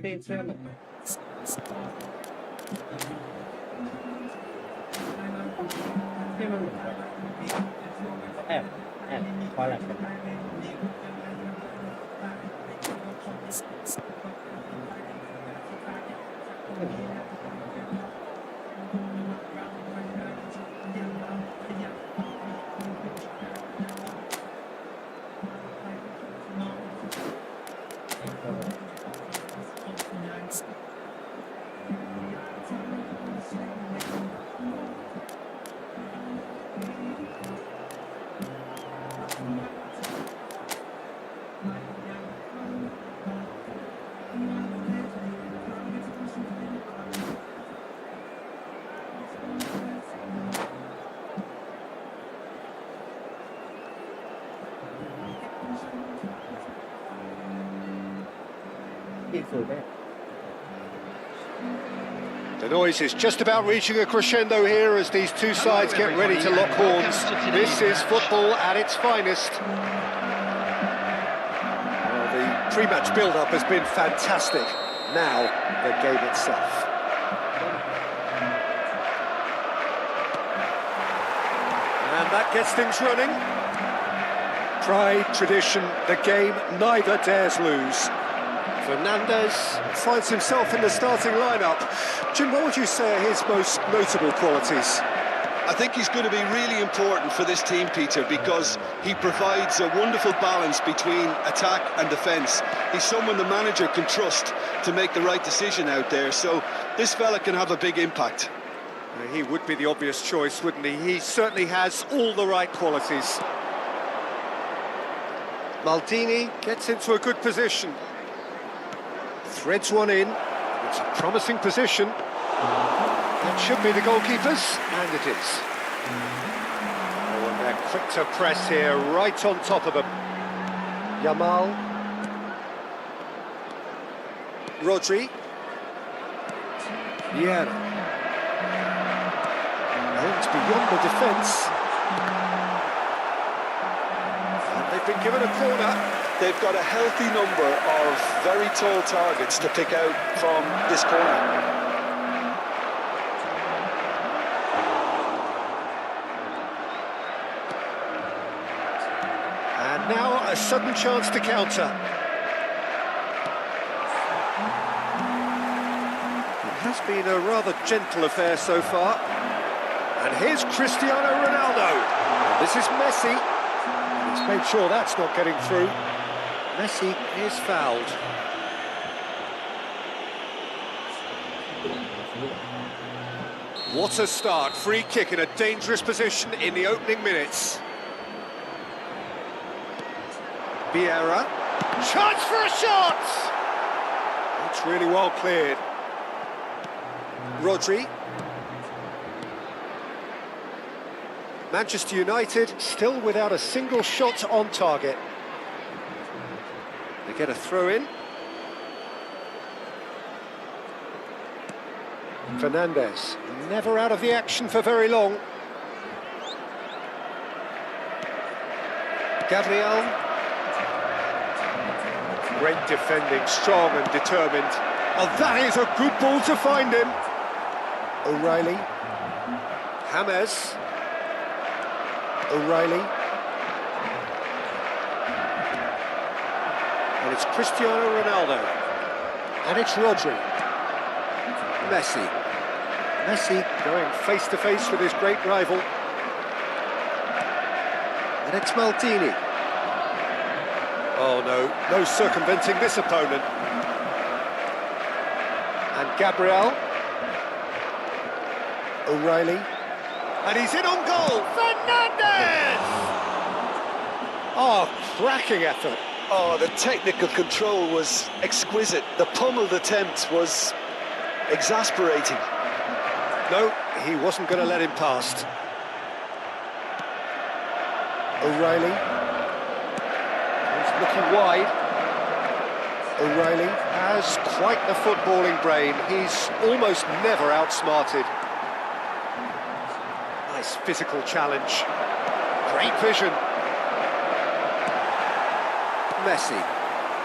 ที่เชื่อมที่มันแอบคอลแลบกันที่สุดเลย The noise is just about reaching a crescendo here as these two sides get ready to lock horns. This is football at its finest. Well, the pre-match build-up has been fantastic. Now, the game itself. And that gets things running. Pride, tradition, the game neither dares lose. Fernandez finds himself in the starting lineup. Jim, what would you say are his most notable qualities? I think he's going to be really important for this team, Peter, because he provides a wonderful balance between attack and defence. He's someone the manager can trust to make the right decision out there, so this fella can have a big impact. He would be the obvious choice, wouldn't he? He certainly has all the right qualities. Maldini gets into a good position. Threads one in. It's a promising position. That should be the goalkeeper's, and it is. Oh, and they're quick to press here, right on top of him. Yamal. Rodri. Vieira. And it's beyond the defence. And they've been given a corner. They've got a healthy number of very tall targets to pick out from this corner. And now a sudden chance to counter. It has been a rather gentle affair so far. And here's Cristiano Ronaldo. And this is Messi. He's made sure that's not getting through. Messi is fouled. What a start, free kick in a dangerous position in the opening minutes. Vieira, chance for a shot! It's really well cleared. Rodri. Manchester United still without a single shot on target. They get a throw in. Fernandez, never out of the action for very long. Gabriel. Great defending, strong and determined. Oh, that is a good ball to find him. O'Reilly. James. O'Reilly. And it's Cristiano Ronaldo. And it's Rodri. Messi. Messi going face-to-face with his great rival. And it's Maldini. Oh no, no circumventing this opponent. And Gabriel. O'Reilly. And he's in on goal! Fernandez! Oh, cracking effort. Oh, the technical control was exquisite. The pummeled attempt was exasperating. No, he wasn't going to let him past. O'Reilly. He's looking wide. O'Reilly has quite the footballing brain. He's almost never outsmarted. Nice physical challenge. Great vision. Messi.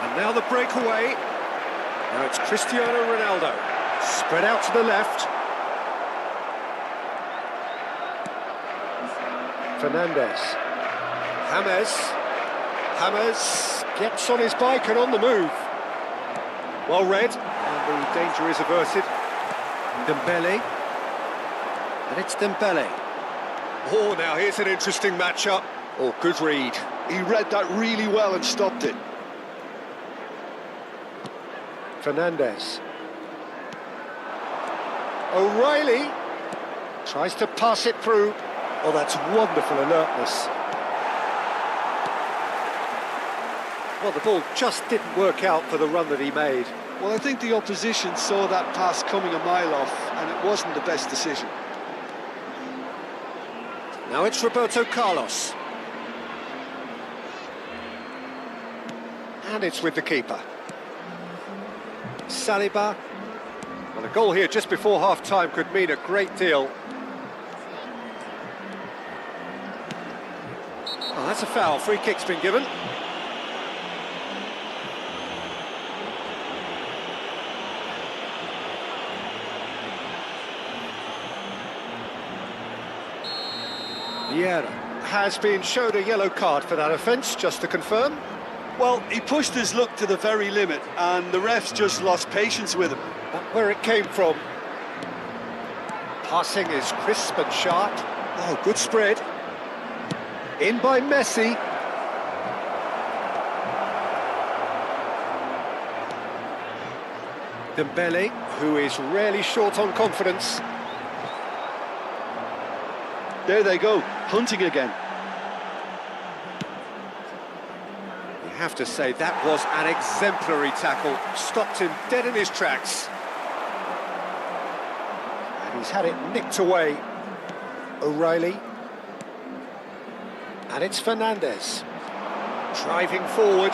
And now the breakaway. Now it's Cristiano Ronaldo. Spread out to the left. Fernandes. James gets on his bike and on the move. Well read, and the danger is averted. Dembele. And it's Dembele. Oh, now here's an interesting matchup. Oh, good read. He read that really well and stopped it. Fernandes. O'Reilly tries to pass it through. Oh, that's wonderful alertness. Well, the ball just didn't work out for the run that he made. Well, I think the opposition saw that pass coming a mile off, and it wasn't the best decision. Now it's Roberto Carlos. And it's with the keeper. Saliba. Well, a goal here just before half-time could mean a great deal. Oh, that's a foul. Free kick's been given. Vieira has been showed a yellow card for that offence, just to confirm. Well, he pushed his luck to the very limit, and the refs just lost patience with him. But where it came from. Passing is crisp and sharp. Oh, good spread. In by Messi. Dembele, who is rarely short on confidence. There they go, hunting again. You have to say that was an exemplary tackle. Stopped him dead in his tracks. And he's had it nicked away. O'Reilly. And it's Fernandes. Driving forward.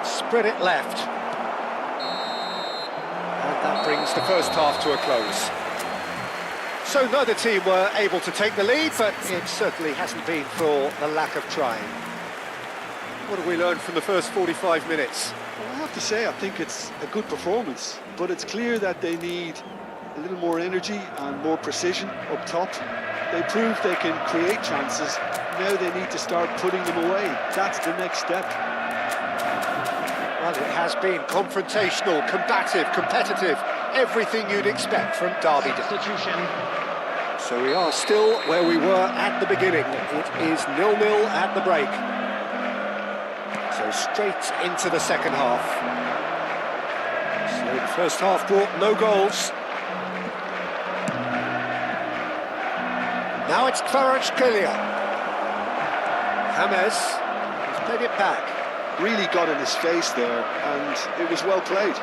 Spread it left. And that brings the first half to a close. So neither team were able to take the lead, but it certainly hasn't been for the lack of trying. What have we learned from the first 45 minutes? Well, I have to say, I think it's a good performance, but it's clear that they need a little more energy and more precision up top. They proved they can create chances. Now they need to start putting them away. That's the next step. Well, it has been confrontational, combative, competitive, everything you'd expect from Derby. So we are still where we were at the beginning. It is 0-0 at the break. So straight into the second half. So the first half brought no goals. Now it's Kvaratskhelia. James has played it back. Really got in his face there, and it was well played.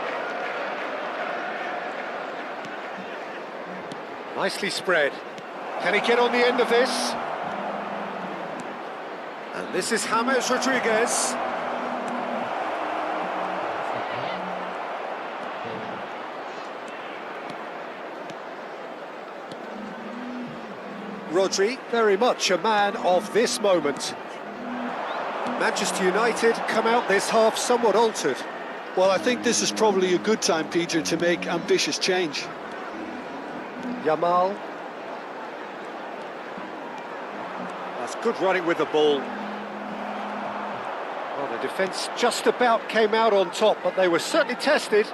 Nicely spread. Can he get on the end of this? And this is James Rodriguez. Rodri, very much a man of this moment. Manchester United come out this half somewhat altered. Well, I think this is probably a good time, Peter, to make ambitious change. Yamal. That's good running with the ball. Well, the defence just about came out on top, but they were certainly tested.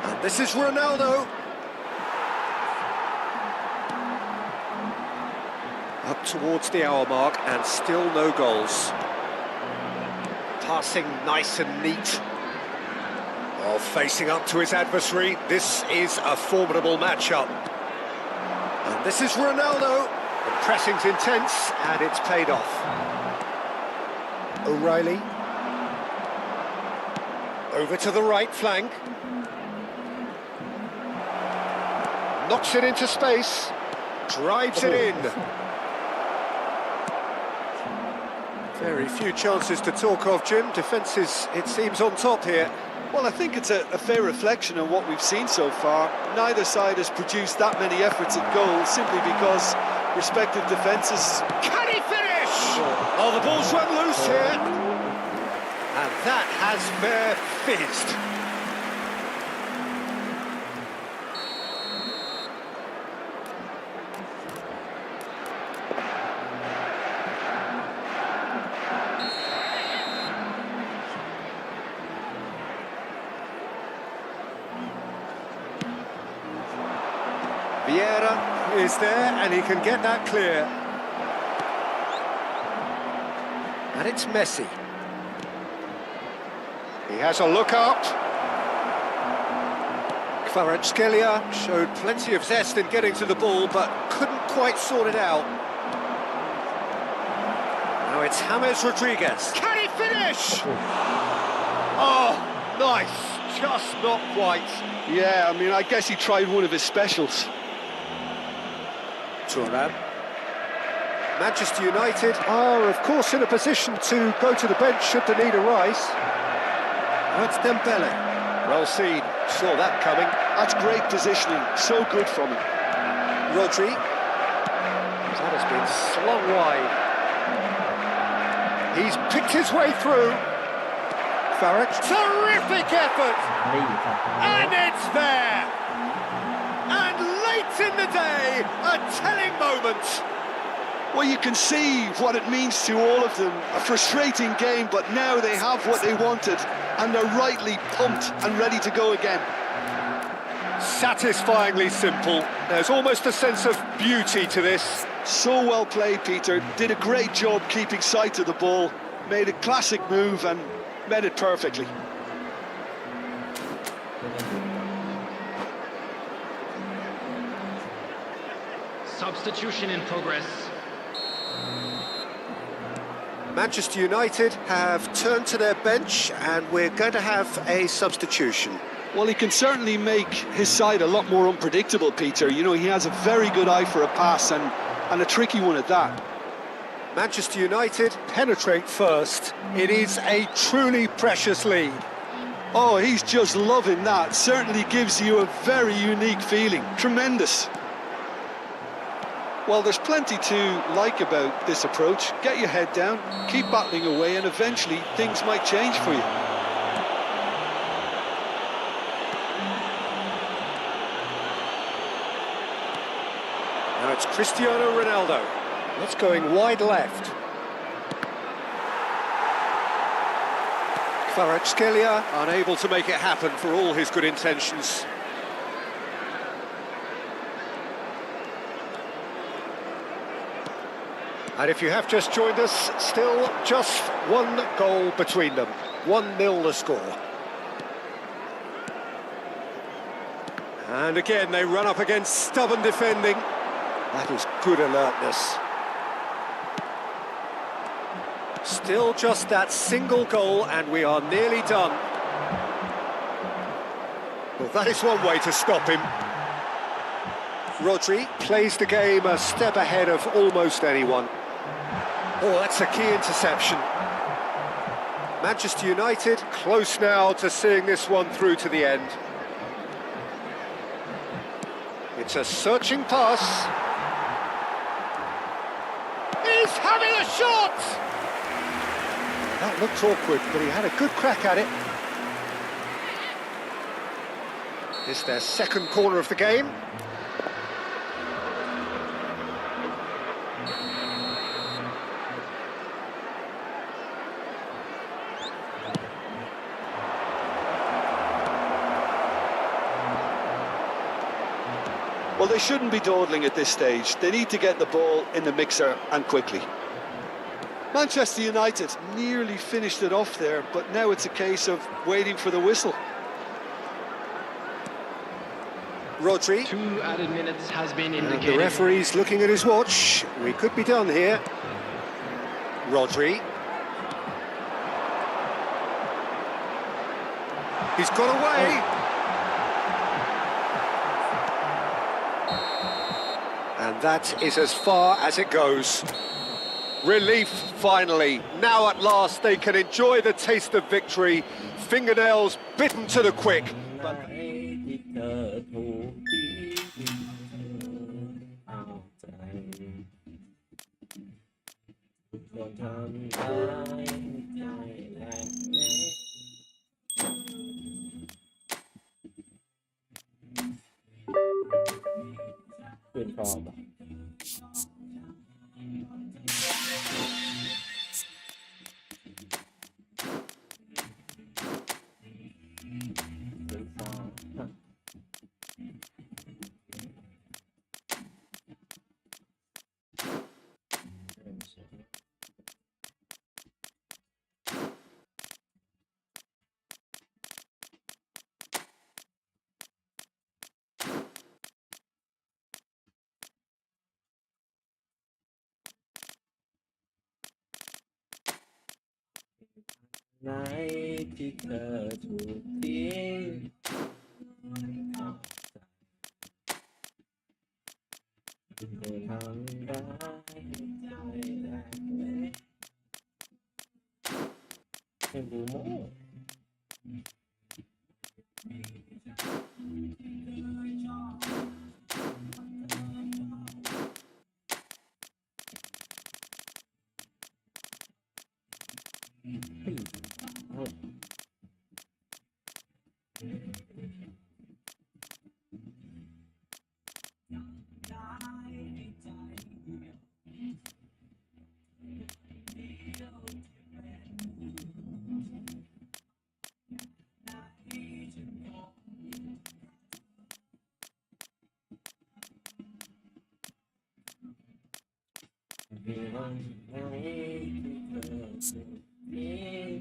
And this is Ronaldo. Up towards the hour mark, and still no goals. Passing nice and neat. While facing up to his adversary, this is a formidable matchup. And this is Ronaldo. The pressing's intense, and it's paid off. O'Reilly. Over to the right flank. Knocks it into space. Drives it in. Very few chances to talk of, Jim. Defence is, it seems, on top here. Well, I think it's a fair reflection of what we've seen so far. Neither side has produced that many efforts at goal simply because respective defences... Can he finish? Oh, the ball's run loose here. And that has fair fizzed. Vieira is there and he can get that clear. And it's Messi. He has a look up. KLXGogent showed plenty of zest in getting to the ball, but couldn't quite sort it out. Now it's James Rodriguez. Can he finish? Oh, nice. Just not quite. Yeah, I mean, I guess he tried one of his specials. Turan. Manchester United are, of course, in a position to go to the bench should the need arise. Now it's Dembele. Well seen, saw that coming. That's great positioning, so good from him. Rodri. That has been slung wide. He's picked his way through. Farage. Terrific effort! ไม่อยู่ฝั่งซ้าย And it's there! And late in the day, a telling moment. Well, you can see what it means to all of them. A frustrating game, but now they have what they wanted, and they're rightly pumped and ready to go again. Satisfyingly simple. There's almost a sense of beauty to this. So well played, Peter. Did a great job keeping sight of the ball. Made a classic move and met it perfectly. Substitution in progress. Manchester United have turned to their bench and we're going to have a substitution. Well, he can certainly make his side a lot more unpredictable, Peter. You know, he has a very good eye for a pass and a tricky one at that. Manchester United penetrate first. It is a truly precious lead. Oh, he's just loving that. Certainly gives you a very unique feeling. Tremendous. Well, there's plenty to like about this approach. Get your head down, keep battling away, and eventually things might change for you. Now it's Cristiano Ronaldo. That's going wide left. KLXGogent unable to make it happen for all his good intentions. And if you have just joined us, still just one goal between them. 1-0 the score. And again, they run up against stubborn defending. That is good alertness. Still just that single goal and we are nearly done. Well, that is one way to stop him. Rodri plays the game a step ahead of almost anyone. Oh, that's a key interception. Manchester United close now to seeing this one through to the end. It's a searching pass. He's having a shot! That looked awkward, but he had a good crack at it. It's their second corner of the game. Well, they shouldn't be dawdling at this stage. They need to get the ball in the mixer and quickly. Manchester United nearly finished it off there, but now it's a case of waiting for the whistle. Rodri. 2 added minutes has been And indicated. the referee's looking at his watch. We could be done here. Rodri. He's got away. And that is as far as it goes. Relief, finally. Now at last they can enjoy the taste of victory. Fingernails bitten to the quick. ให้ที่เธอถูกทิ้งเอาใจทุกคนทำร้ายใจแหลกเละ ปืนปลอมอ่ะไหนที่เธอถูกทิ้งเธอทำร้ายใจแรกเลยเป็นบูโม่มีวันไหนที่เธอถูกทิ้ง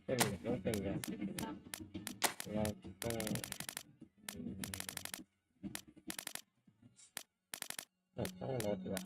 เป็นต้องเป็นแบบเราต้องลดละ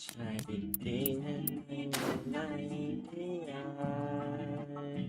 ใช่ดีนั้นไม่ได้ที่ยาย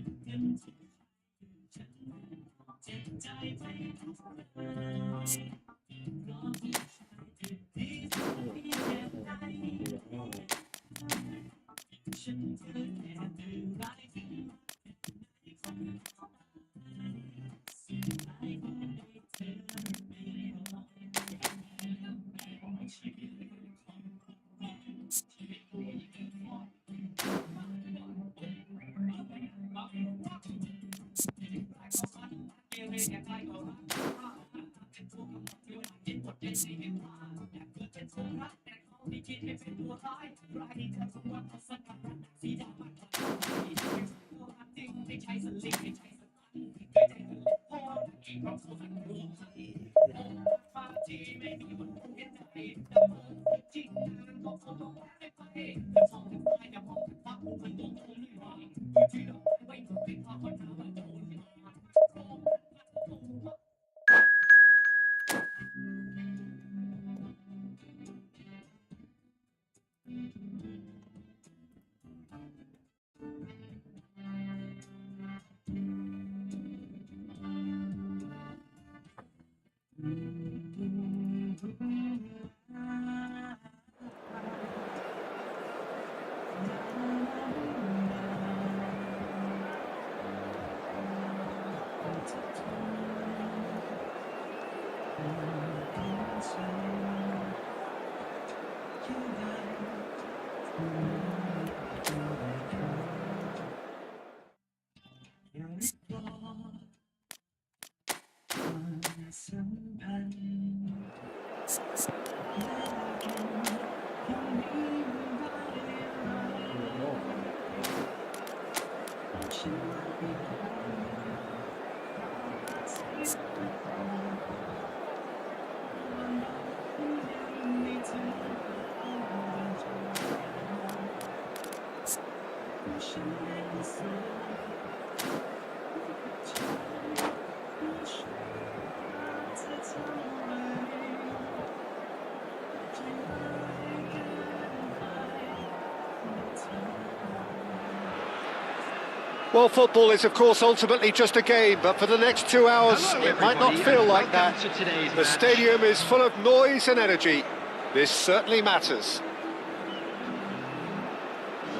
Well, football is, of course, ultimately just a game, but for the next 2 hours, Hello, it might not everybody, feel and like that. welcome to today's The match. stadium is full of noise and energy. This certainly matters.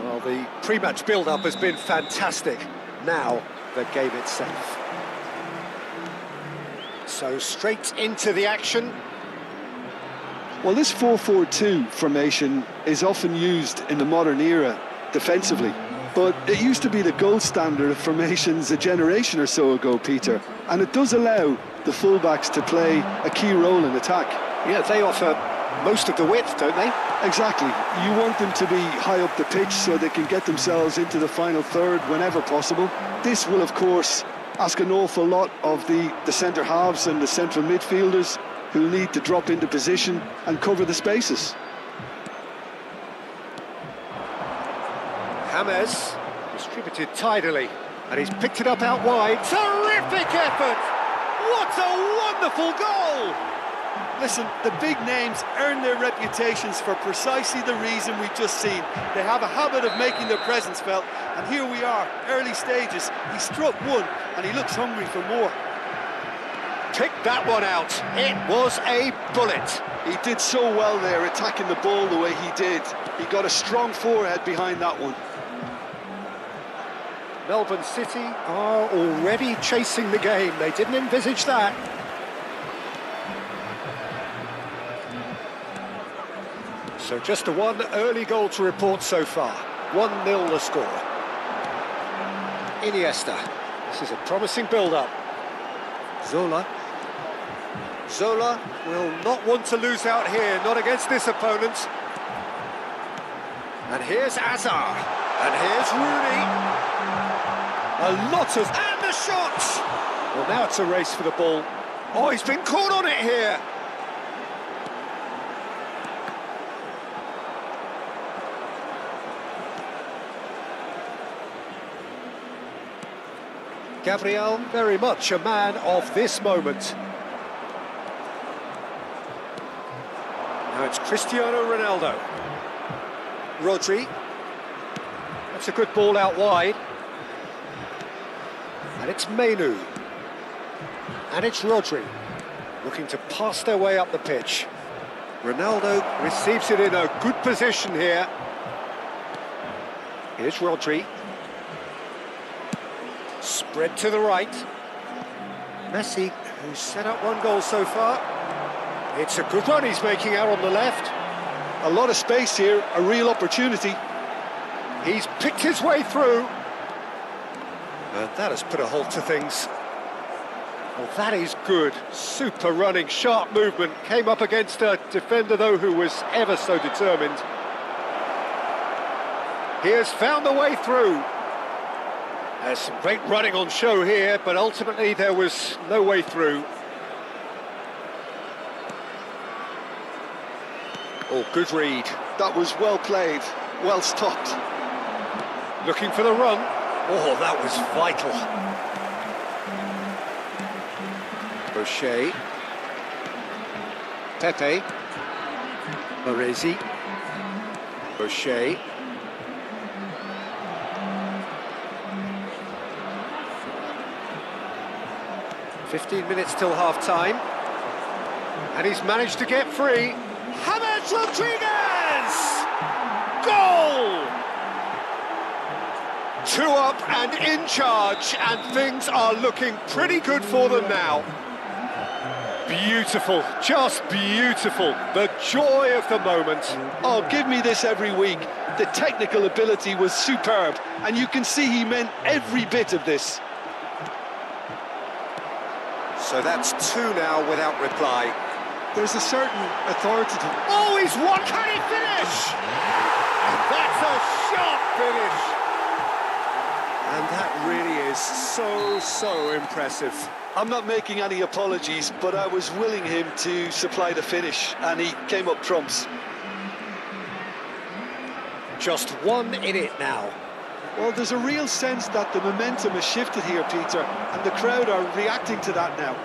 Well, the pre-match build-up has been fantastic. Now, the game itself. So, straight into the action. Well, this 4-4-2 formation is often used in the modern era defensively, but it used to be the gold standard of formations a generation or so ago, Peter, and it does allow the fullbacks to play a key role in attack. Yeah, they offer most of the width, don't they? Exactly. You want them to be high up the pitch so they can get themselves into the final third whenever possible. This will, of course, ask an awful lot of the centre halves and the central midfielders, who need to drop into position and cover the spaces. James distributed tidily, and he's picked it up out wide. Terrific effort! What a wonderful goal! Listen, the big names earn their reputations for precisely the reason we've just seen. They have a habit of making their presence felt, and here we are, early stages. He struck one, and he looks hungry for more. Picked that one out. It was a bullet. He did so well there, attacking the ball the way he did. He got a strong forehead behind that one. Melbourne City are already chasing the game. They didn't envisage that. So just a one early goal to report so far. 1-0 the score. Iniesta. This is a promising build-up. Zola. Zola will not want to lose out here, not against this opponent. And here's Azar. And here's Rooney. A lot of... And the shot! Well, now it's a race for the ball. Oh, he's been caught on it here. Gabriel, very much a man of this moment. Now it's Cristiano Ronaldo. Rodri. That's a good ball out wide. And it's Menu. And it's Rodri. Looking to pass their way up the pitch. Ronaldo receives it in a good position here. Here's Rodri. Spread to the right. Messi, who's set up one goal so far. It's a good run he's making out on the left. A lot of space here, a real opportunity. He's picked his way through. And that has put a halt to things. Well, that is good. Super running, sharp movement. Came up against a defender, though, who was ever so determined. He has found the way through. There's some great running on show here, but ultimately there was no way through. Oh, good read. That was well played, well stopped. Looking for the run. Oh, that was vital. Boucher. Pepe. Baresi. Boucher. "15 minutes till half-time. And he's managed to get free. James Rodriguez! Goal! 2 up and in charge, and things are looking pretty good for them now. Beautiful, just beautiful. The joy of the moment. Oh, give me this every week. The technical ability was superb, and you can see he meant every bit of this. So that's 2 now without reply. There's a certain authority to... Oh, he's one. Can he finish? That's a sharp finish. And that really is so impressive. I'm not making any apologies, but I was willing him to supply the finish, and he came up trumps. Just 1 in it now. Well, there's a real sense that the momentum has shifted here, Peter, and the crowd are reacting to that now.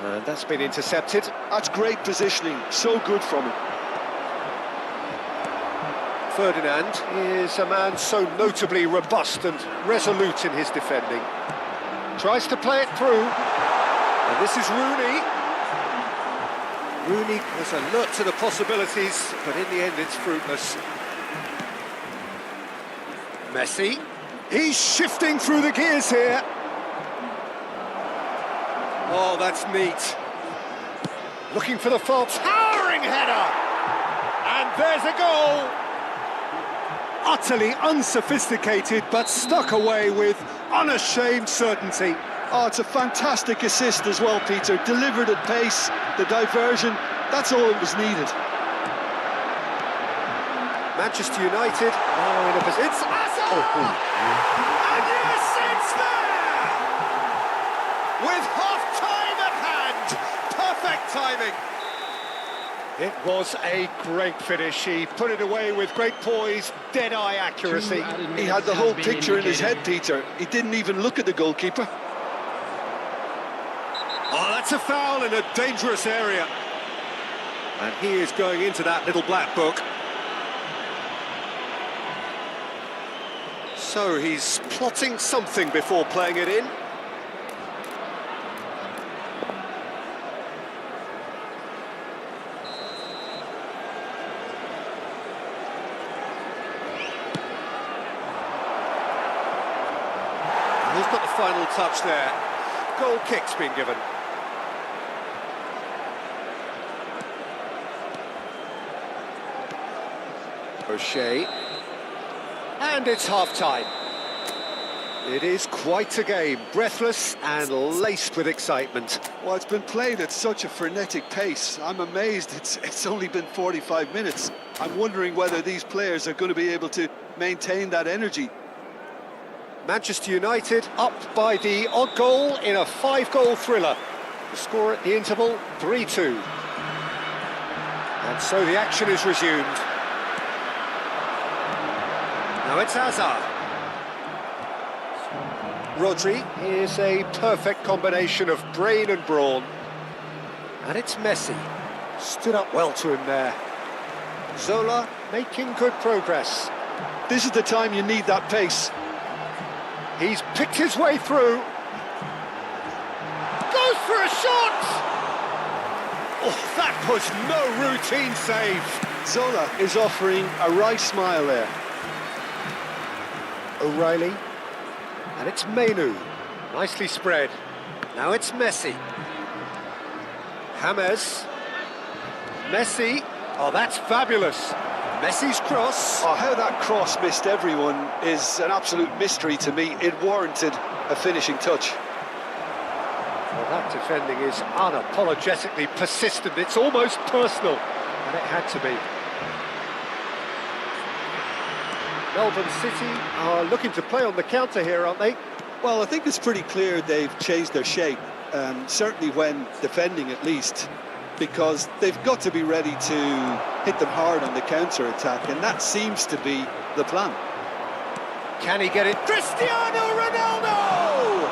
And that's been intercepted. That's great positioning, so good from him. Ferdinand is a man so notably robust and resolute in his defending. Tries to play it through, and this is Rooney. Rooney was alert to the possibilities, but in the end it's fruitless. Messi, he's shifting through the gears here. Oh, that's neat. Looking for the far towering header, and there's a goal. Utterly unsophisticated, but stuck away with unashamed certainty. Oh, it's a fantastic assist as well, Peter. Delivered at pace, the diversion, that's all that was needed. Manchester United now in a position. It's Hazard! And yes, it's there! With half-time at hand. Perfect timing. It was a great finish. He put it away with great poise, dead-eye accuracy. He had the whole picture in his head, Peter. He didn't even look at the goalkeeper. Oh, that's a foul in a dangerous area. And he is going into that little black book. So he's plotting something before playing it in. He's got the final touch there. Goal kick's been given. O'Shea. And it's half-time. It is quite a game, breathless and laced with excitement. Well, it's been played at such a frenetic pace. I'm amazed it's only been 45 minutes. I'm wondering whether these players are going to be able to maintain that energy. Manchester United up by the odd goal in a 5-goal thriller. The score at the interval, 3-2. And so the action is resumed. Now it's Hazard. Rodri is a perfect combination of brain and brawn. And it's Messi. Stood up well to him there. Zola making good progress. This is the time you need that pace. He's picked his way through. Goes for a shot! Oh, that was no routine save. Zola is offering a right smile there. O'Reilly. And it's Mainu. Nicely spread. Now it's Messi. James. Messi. Oh, that's fabulous. Messi's cross. Oh, how that cross missed everyone is an absolute mystery to me. It warranted a finishing touch. Well, that defending is unapologetically persistent. It's almost personal, and it had to be. Melbourne City are looking to play on the counter here, aren't they? Well, I think it's pretty clear they've changed their shape, certainly when defending at least, because they've got to be ready to hit them hard on the counter-attack, and that seems to be the plan. Can he get it? Cristiano Ronaldo!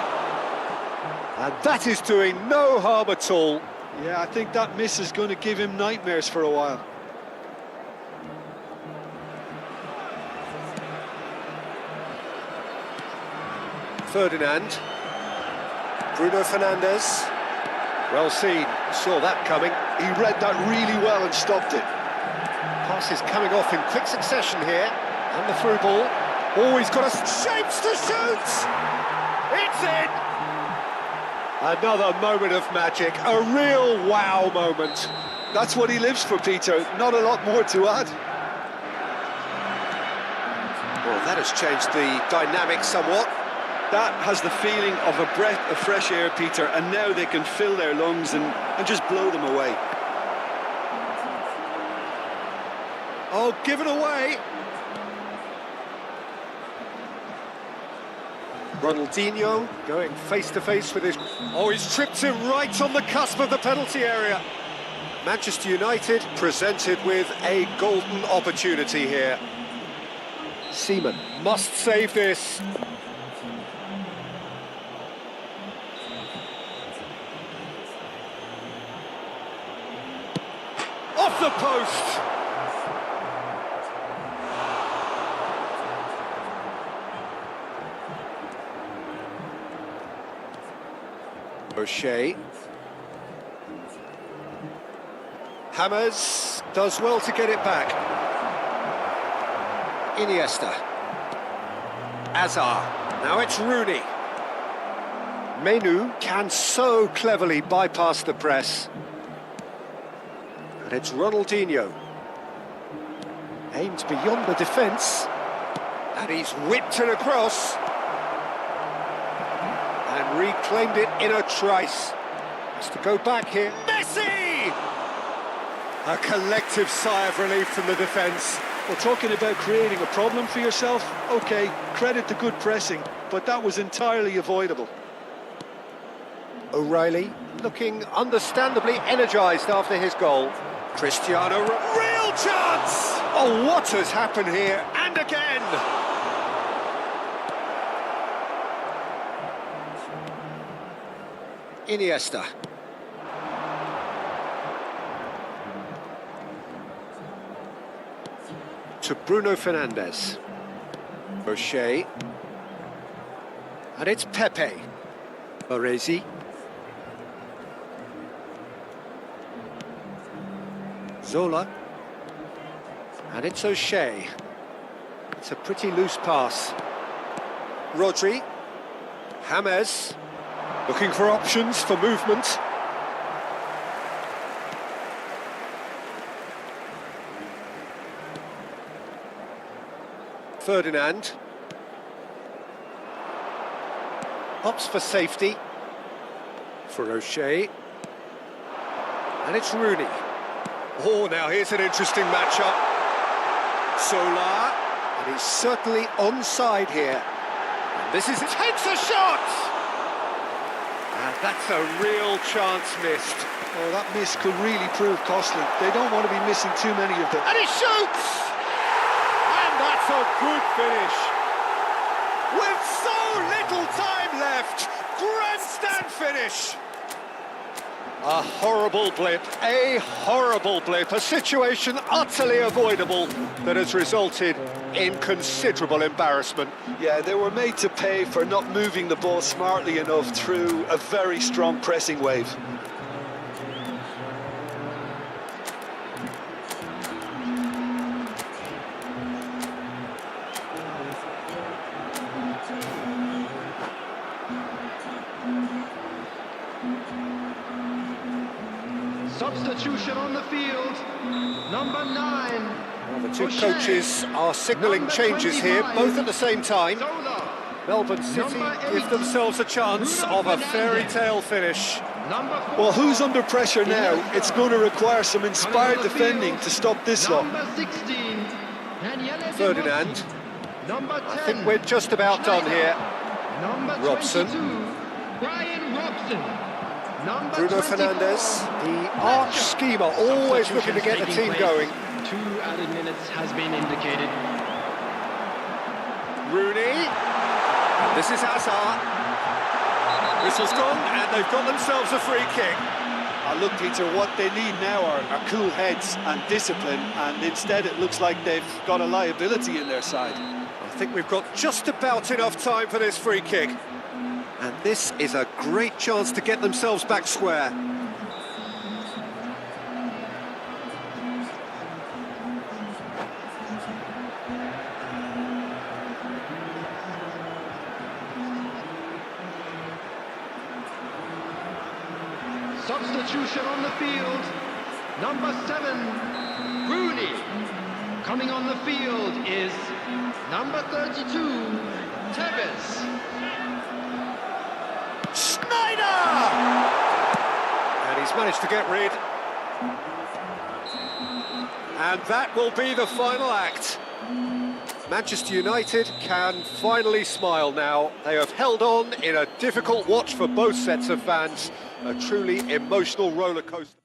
And that is doing no harm at all. Yeah, I think that miss is going to give him nightmares for a while. Ferdinand. Bruno Fernandes. Well seen, saw that coming. He read that really well and stopped it. Passes coming off in quick succession here. And the through ball. Oh, he's got a shapes to shoot! It's in! Another moment of magic, a real wow moment. That's what he lives for, Peter. Not a lot more to add. Well, that has changed the dynamic somewhat. That has the feeling of a breath of fresh air, Peter, and now they can fill their lungs and just blow them away. Oh, give it away. Ronaldinho going face-to-face with his... Oh, he's tripped him right on the cusp of the penalty area. Manchester United presented with a golden opportunity here. Seaman must save this. Off the post! O'Shea. Hammers does well to get it back. Iniesta. Azar. Now it's Rooney. Menu can so cleverly bypass the press. And it's Ronaldinho. Aimed beyond the defence. And he's whipped it across. And reclaimed it in a trice. Has to go back here. Messi! A collective sigh of relief from the defence. Well, talking about creating a problem for yourself, OK, credit to good pressing, but that was entirely avoidable. O'Reilly looking understandably energised after his goal. Cristiano, real chance! Oh, what has happened here? And again! Iniesta. To Bruno Fernandes. O'Shea. And it's Pepe. Baresi. Zola. And it's O'Shea. It's a pretty loose pass. Rodri. James. Looking for options for movement. Ferdinand. Opts for safety. For O'Shea. And it's Rooney. Oh, now here's an interesting matchup. Solar. And he's certainly onside here. And this is... takes a shot! And that's a real chance missed. Oh, that miss could really prove costly. They don't want to be missing too many of them. And he shoots! And that's a good finish. With so little time left, grandstand finish. A horrible blip, a situation utterly avoidable that has resulted in considerable embarrassment. Yeah, they were made to pay for not moving the ball smartly enough through a very strong pressing wave. Substitution on the field, number 9. Well, the two O'Shea. Coaches are signalling Number changes here, 25. both at the same time. Zola. Melbourne City Number 8. give themselves a chance Bruno of a Fernandes. fairy tale finish. Number 4. Well, who's under pressure now? It's going to require some inspired Coming on the defending field, to stop this lot. Number 16. Daniele Ferdinand. De Rossi. Number 10. I think we're just about done here. Number Robson. 22. Brian Robson. Number Bruno 24. Fernandes, the arch schemer, always looking to get the team going. 2 added minutes has been indicated. Rooney. This is Hazard. Whistle's gone, and they've got themselves a free kick. Look, Peter, what they need now are cool heads and discipline, and instead it looks like they've got a liability in their side. I think we've got just about enough time for this free kick. And this is a great chance to get themselves back square. Substitution on the field, number 7, Rooney. Coming on the field is number 32, Tevez. Schneider! And he's managed to get rid. And that will be the final act. Manchester United can finally smile now. They have held on in a difficult watch for both sets of fans. A truly emotional roller coaster.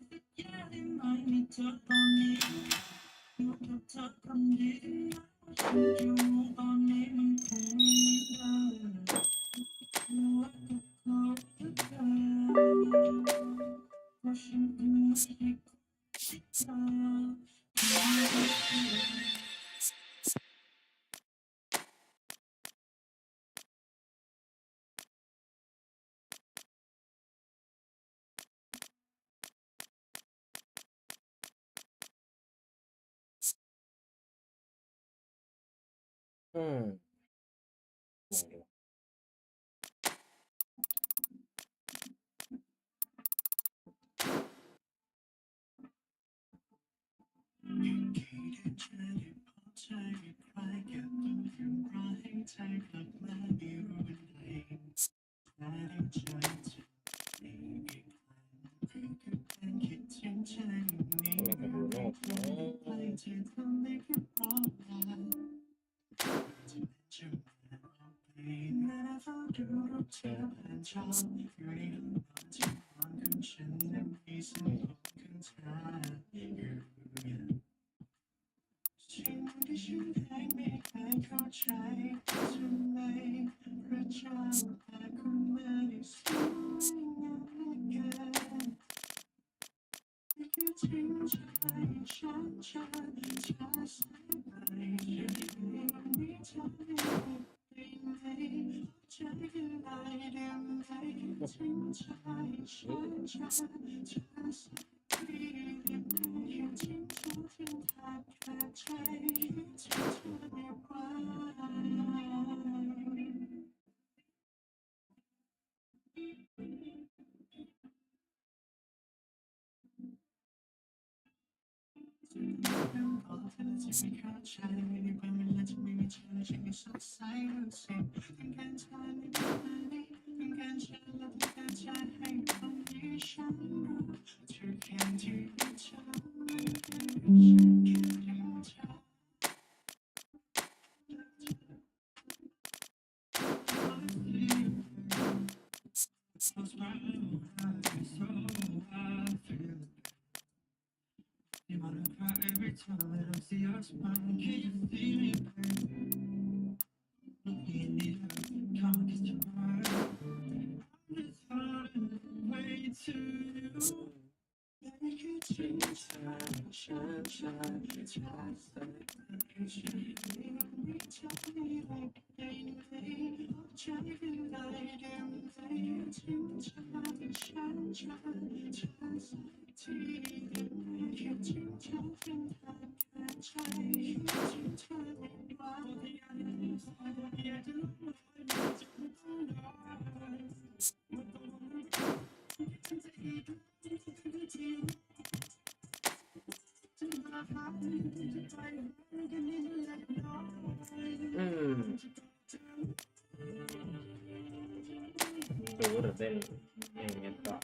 Duro del movimiento.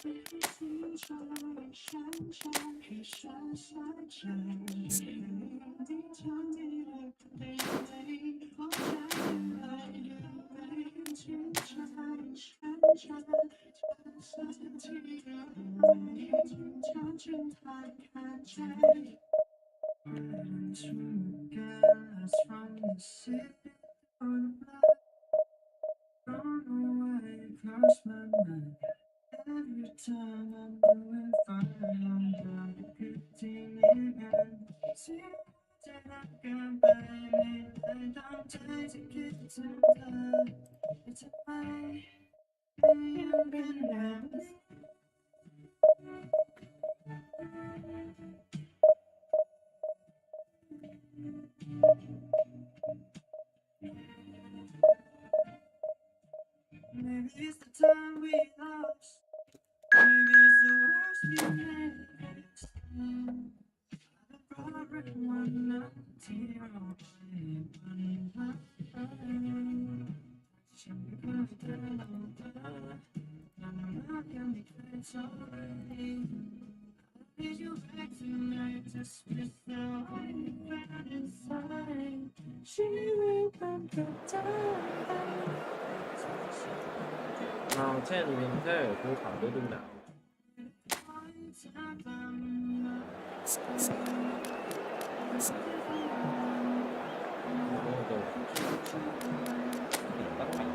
Mountain Winter ภูเขาฤดูหนาวโอ้โหตั้งแต่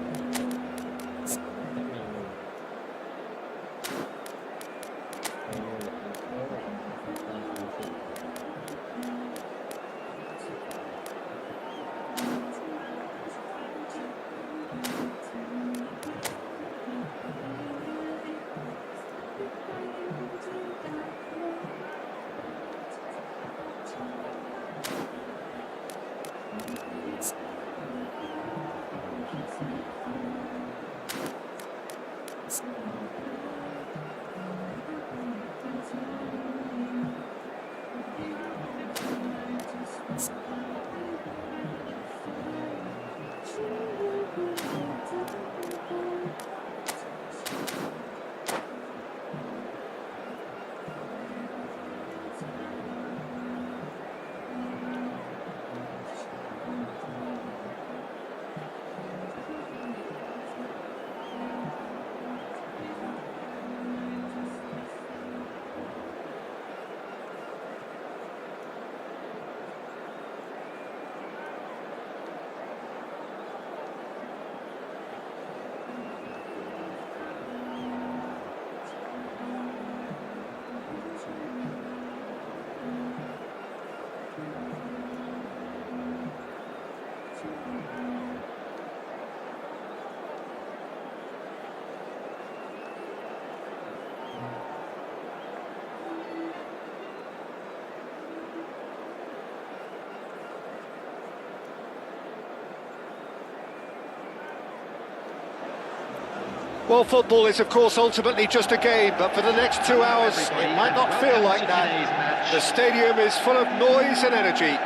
Well, football is, of course, ultimately just a game, but for the next 2 hours, it might not feel like that. The stadium is full of noise and energy.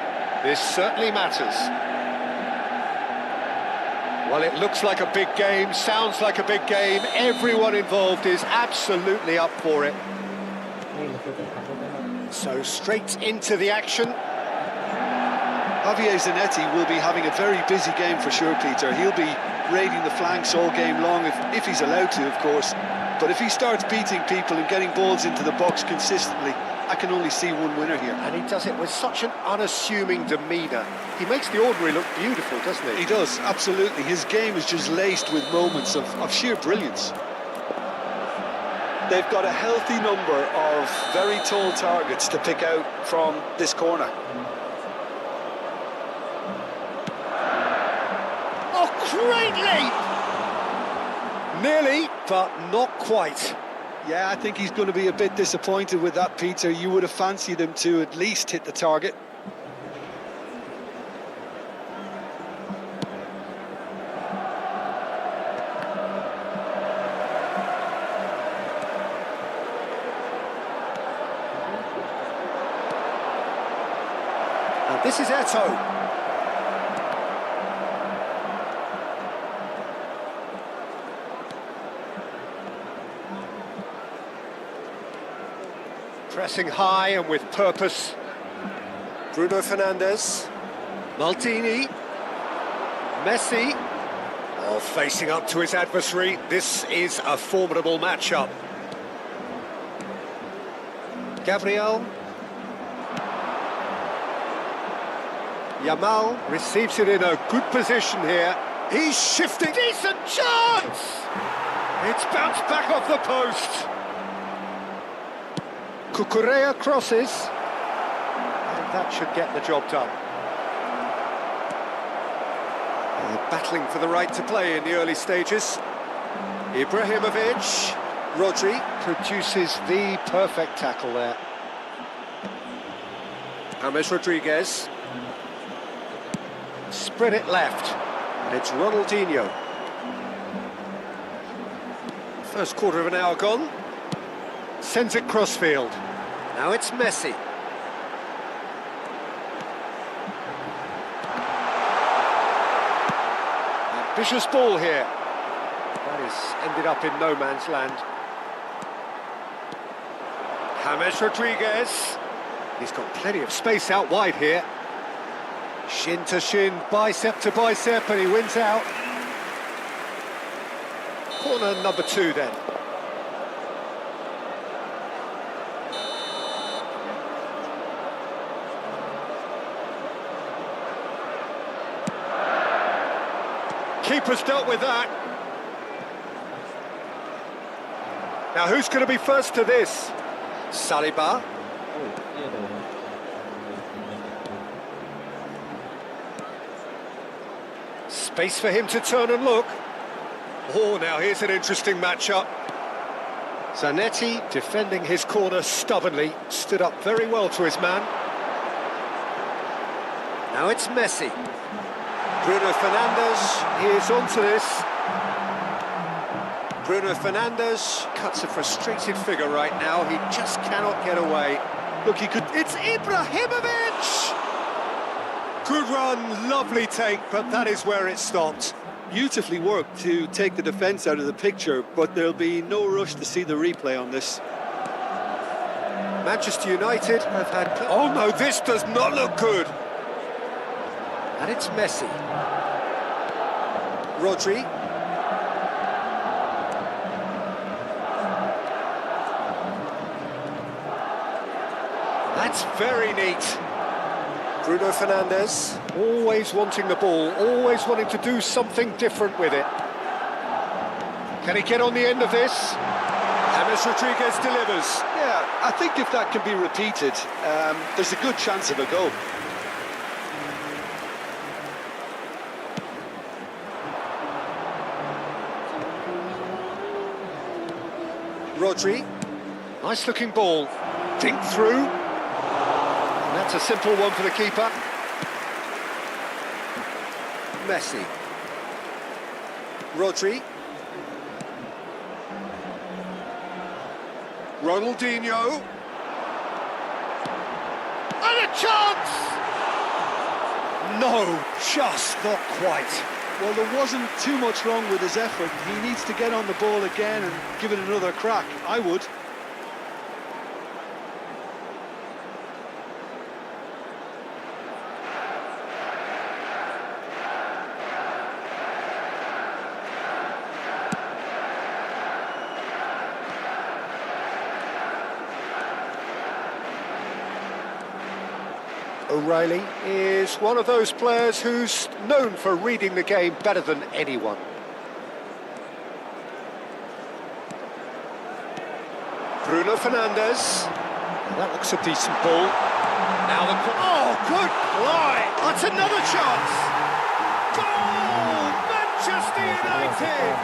This certainly matters. Well, it looks like a big game, sounds like a big game. Everyone involved is absolutely up for it. So straight into the action. Javier Zanetti will be having a very busy game for sure, Peter. He'll be raiding the flanks all game long, if he's allowed to, of course. But if he starts beating people and getting balls into the box consistently, I can only see one winner here. And he does it with such an unassuming demeanour. He makes the ordinary look beautiful, doesn't he? He does, absolutely. His game is just laced with moments of sheer brilliance. They've got a healthy number of very tall targets to pick out from this corner. Oh, great leap! Nearly, but not quite. Yeah, I think he's going to be a bit disappointed with that, Peter. You would have fancied him to at least hit the target. And this is Eto'o. Pressing high and with purpose. Bruno Fernandes. Maldini. Messi. Oh, facing up to his adversary. This is a formidable matchup. Gabriel. Yamal receives it in a good position here. He's shifting. Decent chance! It's bounced back off the post. Cucurella crosses, and that should get the job done. Battling for the right to play in the early stages. Ibrahimovic, Rodri produces the perfect tackle there. James Rodriguez. Spread it left, and it's Ronaldinho. First quarter of an hour gone. Sends it crossfield. Now it's Messi. Ambitious ball here. That is ended up in no man's land. James Rodriguez. He's got plenty of space out wide here. Shin to shin, bicep to bicep, and he wins out. Corner number 2 then. Keeper's dealt with that. Now who's going to be first to this? Saliba. โอ้ยเหี้ยโดน Space for him to turn and look. Oh, now here's an interesting matchup. Zanetti defending his corner stubbornly, stood up very well to his man. Now it's Messi. Bruno Fernandes, he is onto this. Bruno Fernandes cuts a frustrated figure right now, he just cannot get away. Look, he could... It's Ibrahimovic! Good run, lovely take, but that is where it stopped. Beautifully worked to take the defence out of the picture, but there'll be no rush to see the replay on this. Manchester United have had... Oh no, this does not look good! And it's Messi. Rodri. That's very neat. Bruno Fernandes, always wanting the ball, always wanting to do something different with it. Can he get on the end of this? James Rodriguez delivers. Yeah, I think if that can be repeated, there's a good chance of a goal. Rodri, nice looking ball, dink through, and that's a simple one for the keeper. Messi, Rodri, Ronaldinho, and a chance! No, just not quite. Well, there wasn't too much wrong with his effort. He needs to get on the ball again and give it another crack. I would. O'Reilly is one of those players who's known for reading the game better than anyone. Bruno Fernandes. That looks a decent ball. Now the... Oh, good fly! That's another chance! Goal! Manchester United!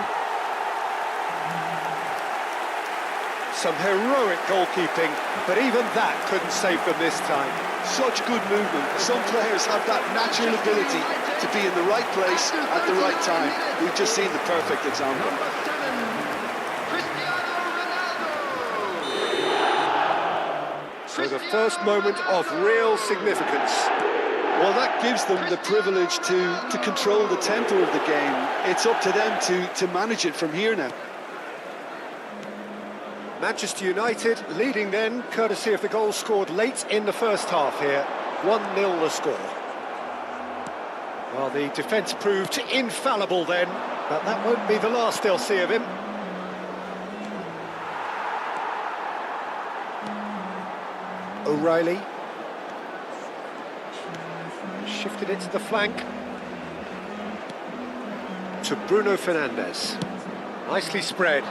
Some heroic goalkeeping, but even that couldn't save them this time. Such good movement. Some players have that natural ability to be in the right place at the right time. We've just seen the perfect example. Number 7, Cristiano Ronaldo. So the first moment of real significance. Well, that gives them the privilege to control the tempo of the game. It's up to them to manage it from here now. Manchester United leading then, courtesy of the goal scored late in the first half here. 1-0 the score. Well, the defence proved infallible then, but that won't be the last they'll see of him. O'Reilly. Shifted it to the flank. To Bruno Fernandes. Nicely spread.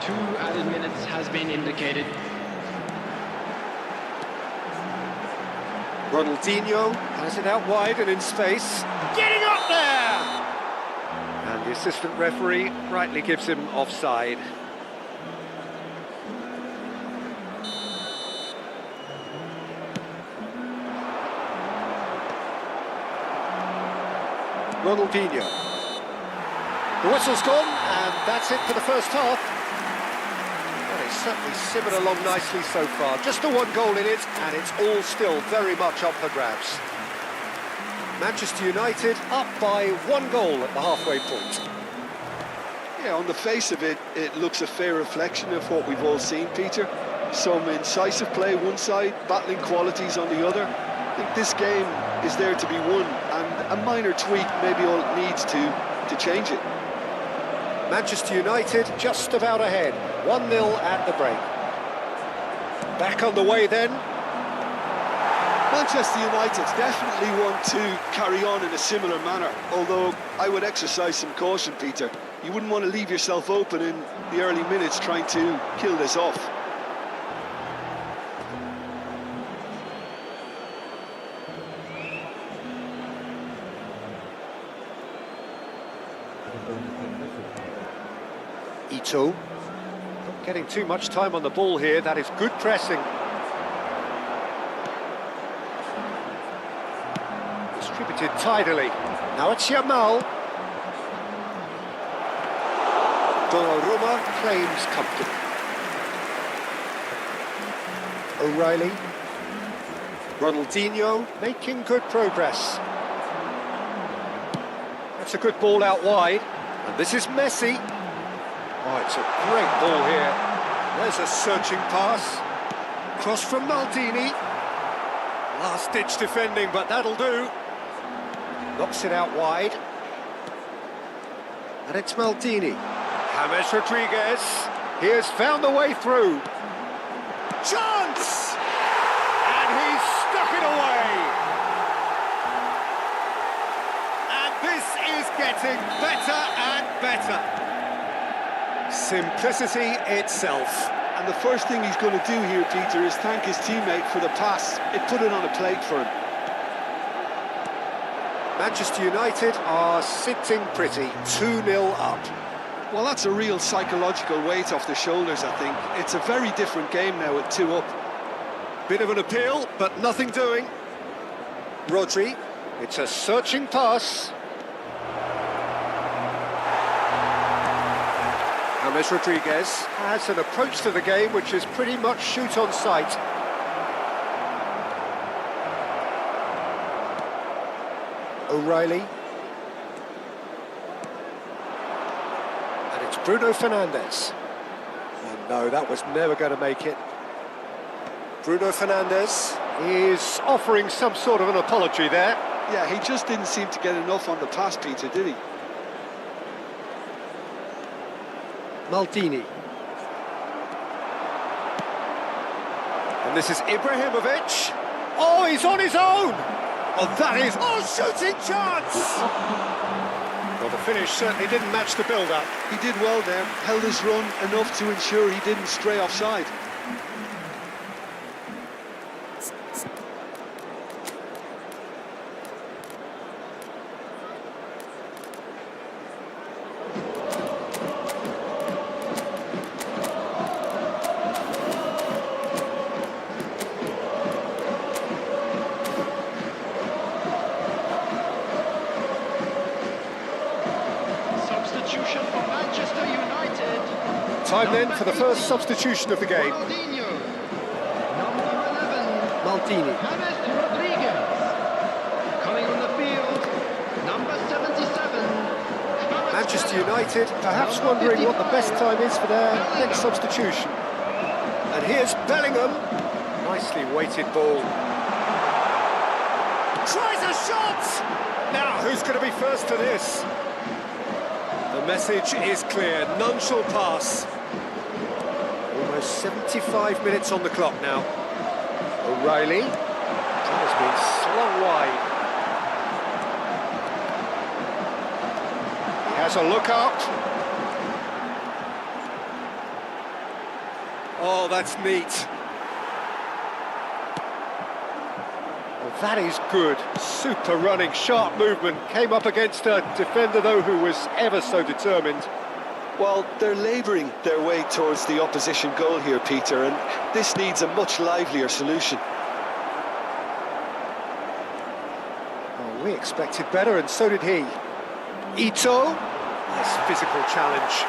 2 added minutes has been indicated. Ronaldinho has it out wide and in space. Getting up there! And the assistant referee rightly gives him offside. Ronaldinho. The whistle's gone, and that's it for the first half. Well, it's certainly simmered along nicely so far. Just the one goal in it, and it's all still very much up for grabs. Manchester United up by 1 goal at the halfway point. Yeah, on the face of it, it looks a fair reflection of what we've all seen, Peter. some incisive play one side, battling qualities on the other. I think this game is there to be won, and a minor tweak maybe all it needs to change it. Manchester United just about ahead, 1-0 at the break. Back on the way then. Manchester United definitely want to carry on in a similar manner, although I would exercise some caution, Peter. You wouldn't want to leave yourself open in the early minutes trying to kill this off. Ito, not getting too much time on the ball here. That is good pressing. Distributed tidily. Now it's Yamal. Donnarumma claims comfortably. O'Reilly. Ronaldinho making good progress. That's a good ball out wide. And this is Messi. Oh, it's a great ball here. There's a searching pass. Cross from Maldini. Last-ditch defending, but that'll do. Knocks it out wide. And it's Maldini. James Rodriguez. He has found the way through. Chance! And he's stuck it away. And this is getting better and better. Simplicity itself. And the first thing he's going to do here, Peter, is thank his teammate for the pass. It put it on a plate for him. Manchester United are sitting pretty, 2-0 up. Well, that's a real psychological weight off the shoulders, I think. It's a very different game now at 2 up. Bit of an appeal, but nothing doing. Rodri, it's a searching pass. James Rodriguez has an approach to the game which is pretty much shoot on sight. O'Reilly. And it's Bruno Fernandes. And no, that was never going to make it. Bruno Fernandes is offering some sort of an apology there. Yeah, he just didn't seem to get enough on the pass, Peter, did he? Maldini. And this is Ibrahimovic. Oh, he's on his own! Oh, that is... Oh, shooting chance! Well, the finish certainly didn't match the build-up. He did well there, held his run enough to ensure he didn't stray offside. Time then for the first substitution of the game. Ronaldinho. Number 11. Maldini. James Rodriguez. Coming on the field. Number 77. Manchester United perhaps wondering what the best time is for their next substitution. And here's Bellingham. Nicely weighted ball. Tries a shot! Now, who's going to be first to this? The message is clear, none shall pass. Almost 75 minutes on the clock now. O'Reilly. That has been slung wide. He has a look up. Oh, that's neat. Well, that is good. Super running, sharp movement. Came up against a defender, though, who was ever so determined. Well, they're labouring their way towards the opposition goal here, Peter, and this needs a much livelier solution. Oh, we expected better, and so did he. Ito. Nice physical challenge.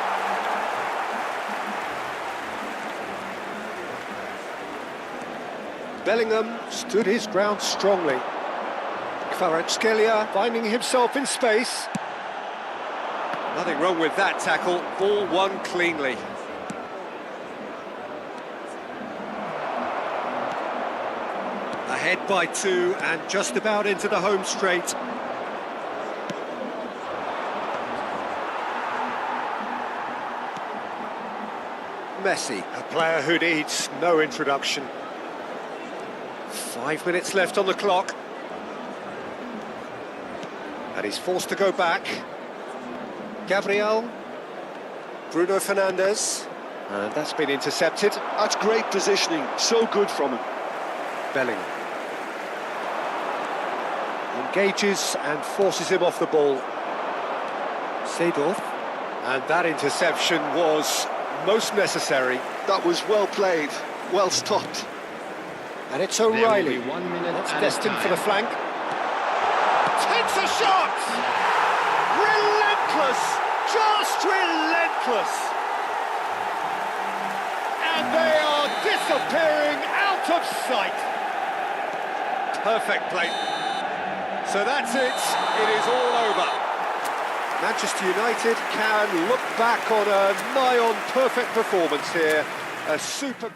Bellingham stood his ground strongly. Kvaratskhelia finding himself in space. Nothing wrong with that tackle, ball won cleanly. Ahead by 2 and just about into the home straight. Messi, a player who needs no introduction. 5 minutes left on the clock. And he's forced to go back. Gabriel. Bruno Fernandes. And that's been intercepted. That's great positioning, so good from him. Bellingham. Engages and forces him off the ball. Seedorf. And that interception was most necessary. That was well played, well stopped. And it's O'Reilly. 1 minute That's at a destined for time. the flank. Takes a shot! Relentless! Just relentless! And they are disappearing out of sight. Perfect play. So that's it. It is all over. Manchester United can look back on a nigh-on perfect performance here. A super...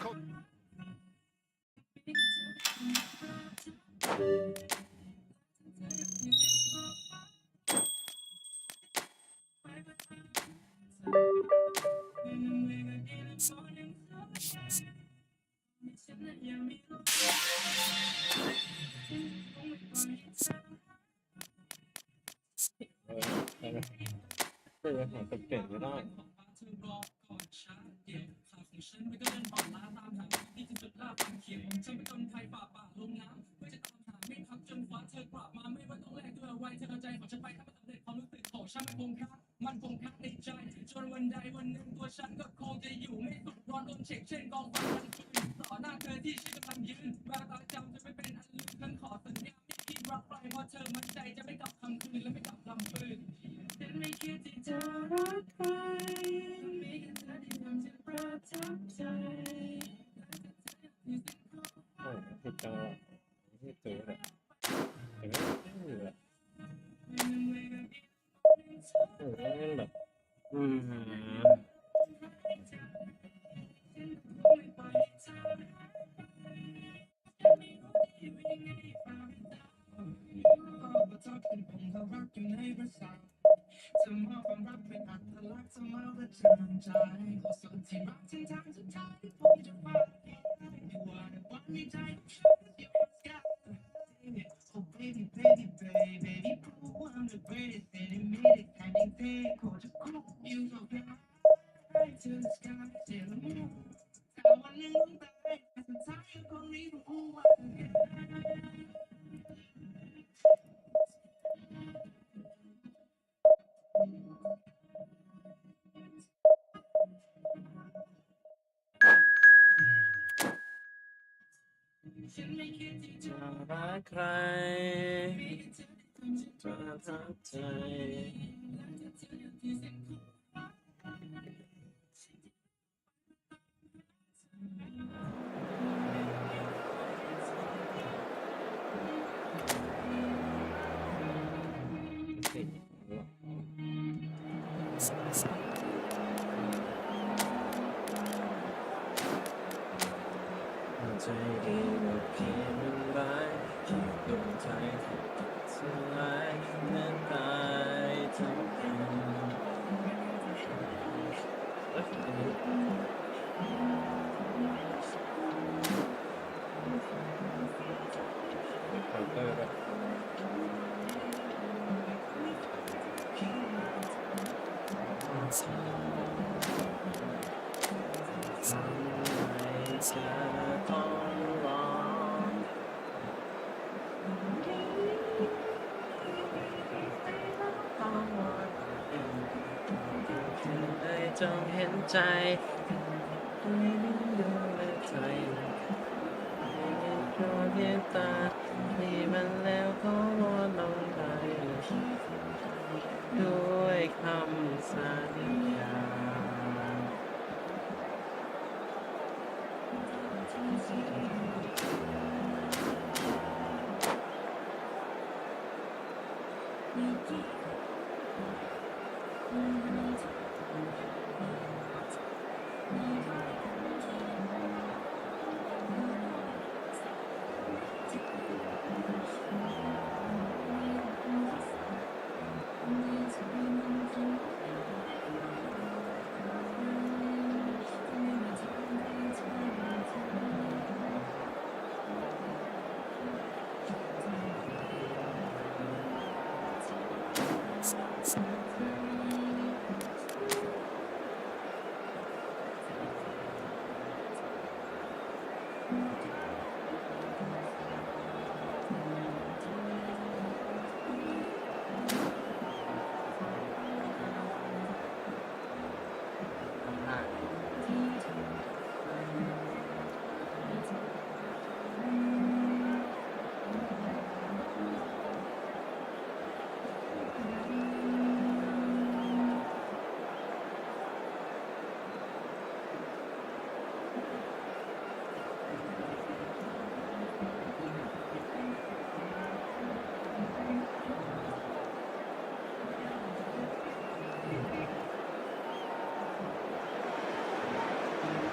จงเห็นใจดูแลใจดวงเห็นตาที่มันแล้วขอวอนลงไปด้วยคำสัญญา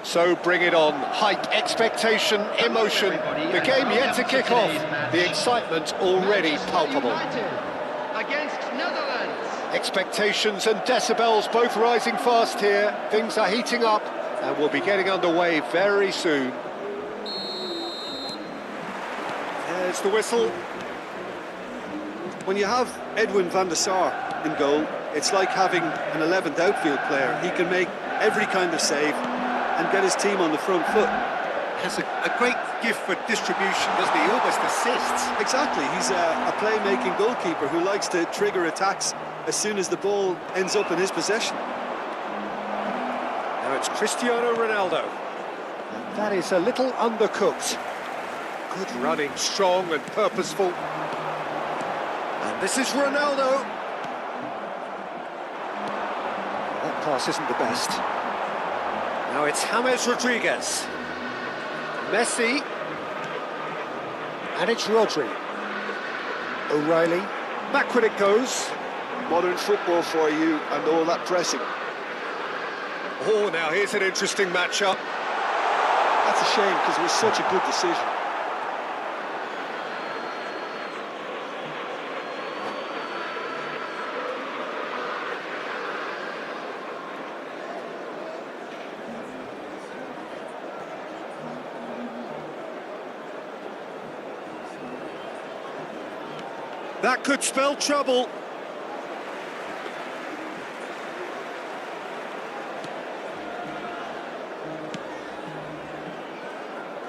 So bring it on. Height, expectation, emotion. The game yet to kick off. The excitement already palpable. Against Netherlands. Expectations and decibels both rising fast here. Things are heating up and we'll be getting underway very soon. There's the whistle. When you have Edwin van der Sar in goal, it's like having an 11th outfield player. He can make every kind of save and get his team on the front foot. Has a great gift for distribution, doesn't he? Almost assists. Exactly, he's a play-making goalkeeper who likes to trigger attacks as soon as the ball ends up in his possession. Now it's Cristiano Ronaldo. And that is a little undercooked. Good running, strong and purposeful. And this is Ronaldo. That pass isn't the best. Now it's James Rodriguez. Messi. And it's Rodri. O'Reilly. Backward it goes. Modern football for you and all that pressing. Oh, now here's an interesting matchup. That's a shame because it was such a good decision. That could spell trouble.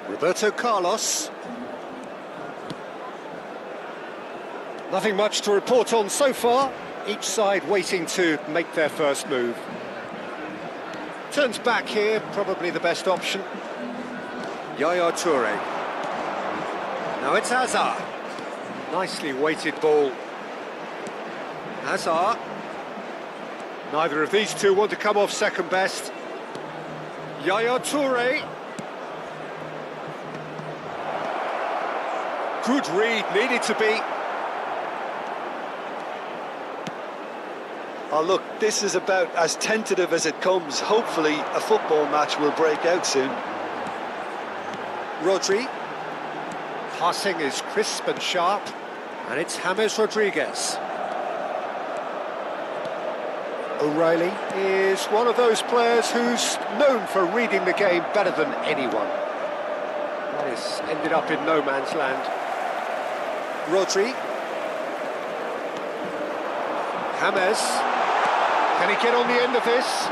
Roberto Carlos. Nothing much to report on so far. Each side waiting to make their first move. Turns back here, probably the best option. Yaya Toure. Now it's Hazard. Nicely weighted ball. Hazard. Neither of these two want to come off second best. Yaya Toure. Good read, needed to be. Oh look, this is about as tentative as it comes. Hopefully a football match will break out soon. Rodri. Passing is crisp and sharp. And it's James Rodriguez. O'Reilly is one of those players who's known for reading the game better than anyone. That has ended up in no man's land. Rodri. James. Can he get on the end of this?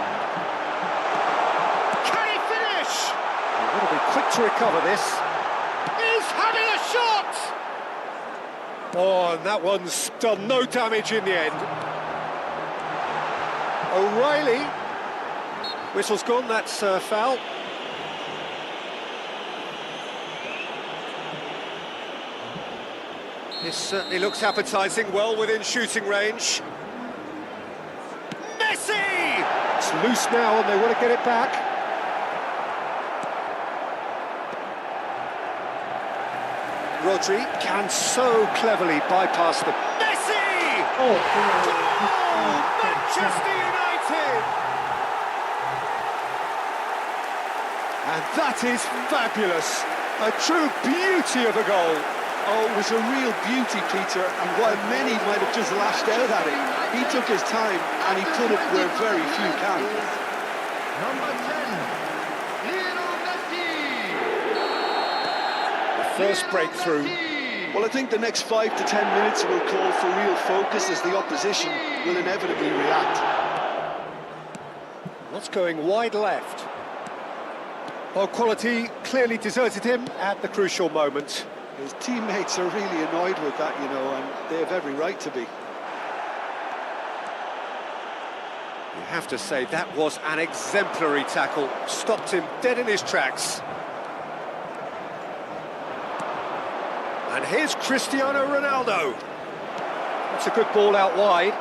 Can he finish? He's got to be quick to recover this. He's having a shot! Oh, and that one's done no damage in the end. O'Reilly. Whistle's gone, that's foul. This certainly looks appetising, well within shooting range. Messi! It's loose now and they want to get it back. Rodri can so cleverly bypass them. Messi! Oh, Manchester United! And that is fabulous. A true beauty of a goal. Oh, it was a real beauty, Peter, and while many might have just lashed out at it, he took his time and he put it where very few can. Number 10, Lionel Messi. The first breakthrough Well, I think the next 5 to 10 minutes will call for real focus as the opposition will inevitably react. What's going wide left? Well, quality clearly deserted him at the crucial moment. His teammates are really annoyed with that, you know, and they have every right to be. You have to say that was an exemplary tackle. Stopped him dead in his tracks. And here's Cristiano Ronaldo. That's a good ball out wide.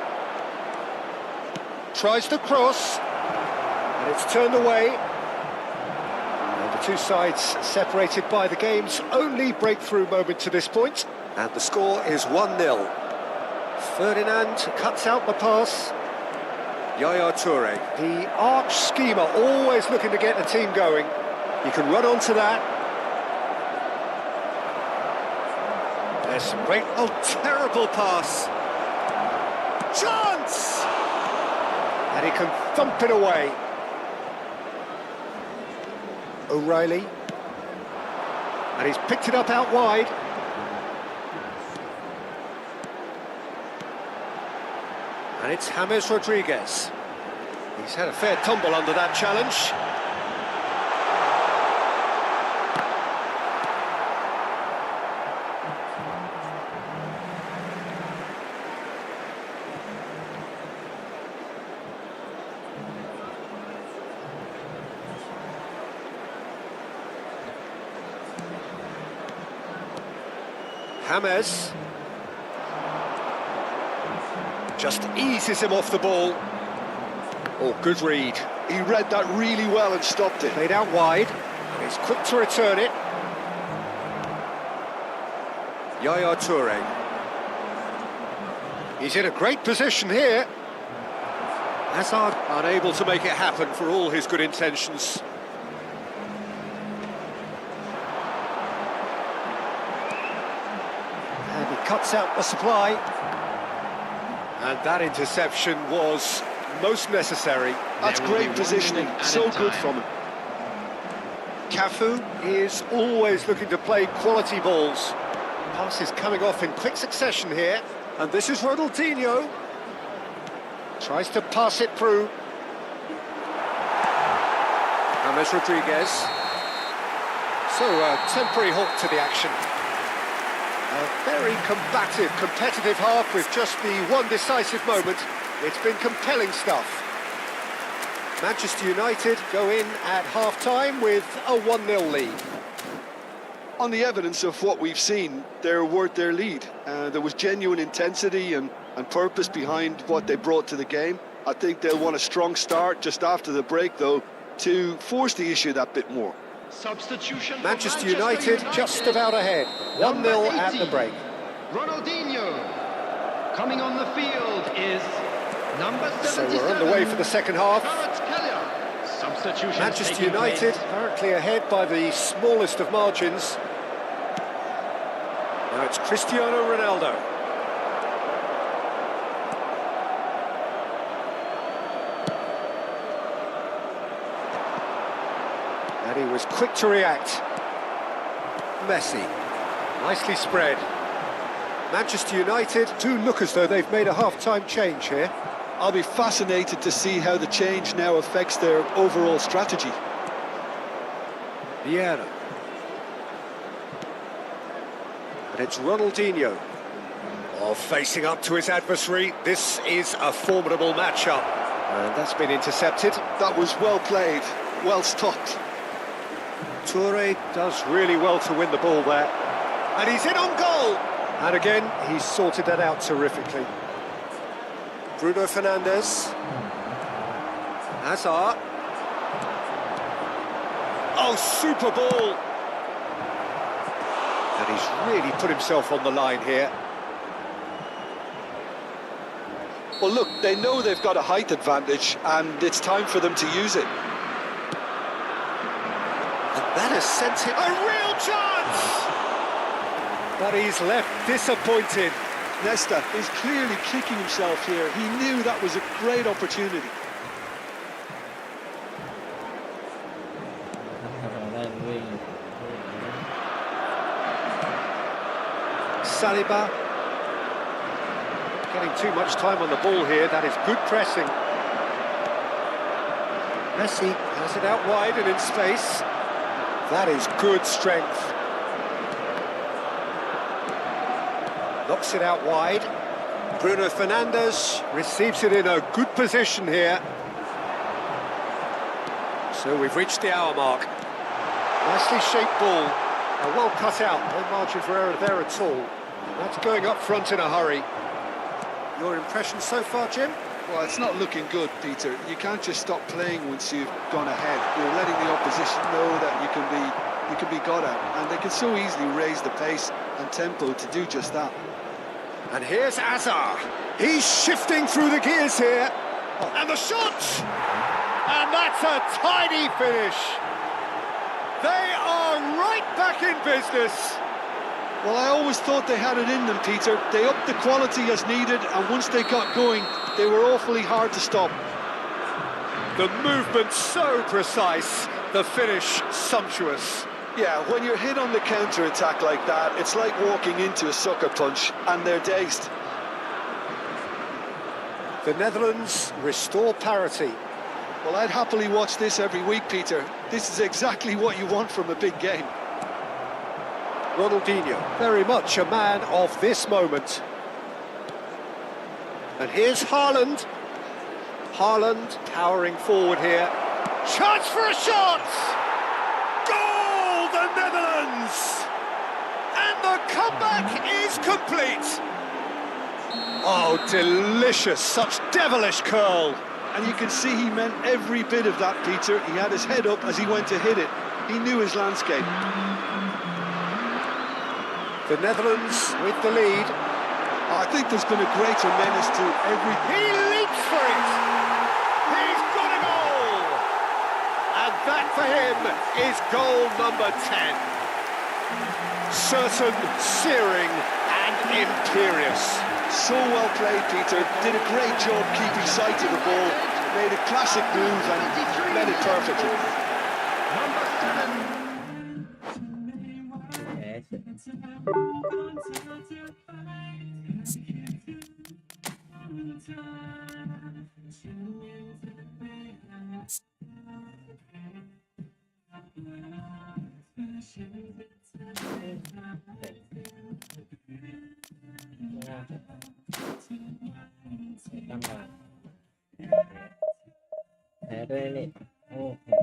Tries to cross. And it's turned away. And the two sides separated by the game's only breakthrough moment to this point. And the score is 1-0. Ferdinand cuts out the pass. Yaya Toure, the arch schemer, always looking to get the team going. He can run onto that. There's some great... Oh, terrible pass. Chance! And he can thump it away. O'Reilly. And he's picked it up out wide. And it's James Rodriguez. He's had a fair tumble under that challenge. James. Just eases him off the ball. Oh, good read. He read that really well and stopped it. Played out wide, and he's quick to return it. Yaya Toure. He's in a great position here. Hazard unable to make it happen for all his good intentions. And he cuts out the supply. And that interception was most necessary. That's great positioning, so good from him. Cafu is always looking to play quality balls. Passes coming off in quick succession here. And this is Ronaldinho. Tries to pass it through. James Rodriguez. So a temporary halt to the action. A very combative, competitive half with just the one decisive moment. It's been compelling stuff. Manchester United go in at half-time with a 1-0 lead. On the evidence of what we've seen, they're worth their lead. There was genuine intensity and purpose behind what they brought to the game. I think they'll want a strong start just after the break, though, to force the issue that bit more. Substitution. Manchester United just about ahead. 1-0 at the break. Ronaldinho. Coming on the field is number 77. So we're underway for the second half. Substitution. Manchester United currently ahead by the smallest of margins. Now it's Cristiano Ronaldo. And he was quick to react. Messi. Nicely spread. Manchester United do look as though they've made a half-time change here. I'll be fascinated to see how the change now affects their overall strategy. Vieira. And it's Ronaldinho. Oh, facing up to his adversary. This is a formidable matchup. And that's been intercepted. That was well played, well stopped. Toure does really well to win the ball there. And he's in on goal! And again, he's sorted that out terrifically. Bruno Fernandes. Hazard. Oh, super ball! And he's really put himself on the line here. Well, look, they know they've got a height advantage, and it's time for them to use it. And that has sent him a real chance! But he's left disappointed. Nesta is clearly kicking himself here. He knew that was a great opportunity. Saliba. Getting too much time on the ball here. That is good pressing. Messi has it out wide and in space. That is good strength. Knocks it out wide. Bruno Fernandes receives it in a good position here. So we've reached the hour mark. Nicely shaped ball. Well cut out, no margin for error there at all. That's going up front in a hurry. Your impression so far, Jim? Well, it's not looking good, Peter. You can't just stop playing once you've gone ahead. You're letting the opposition know that you can be got at, and they can so easily raise the pace and tempo to do just that. And here's Azar. He's shifting through the gears here. And the shot! And that's a tidy finish. They are right back in business. Well, I always thought they had it in them, Peter. They upped the quality as needed, and once they got going, they were awfully hard to stop. The movement so precise, the finish sumptuous. Yeah, when you're hit on the counter-attack like that, it's like walking into a sucker punch, and they're dazed. The Netherlands restore parity. Well, I'd happily watch this every week, Peter. This is exactly what you want from a big game. Ronaldinho, very much a man of this moment. And here's Haaland. Haaland powering forward here. Chance for a shot! Goal, the Netherlands! And the comeback is complete. Oh, delicious, such devilish curl. And you can see he meant every bit of that, Peter. He had his head up as he went to hit it. He knew his landscape. The Netherlands with the lead. I think there's been a greater menace to everything. He leaps for it! He's got a goal! And that for him is goal number 10. Certain, searing and imperious. So well played, Peter. Did a great job keeping sight of the ball. Made a classic move and led it perfectly. Number 7. ตั้งมาแพ้ด้วยนี่โอ้โห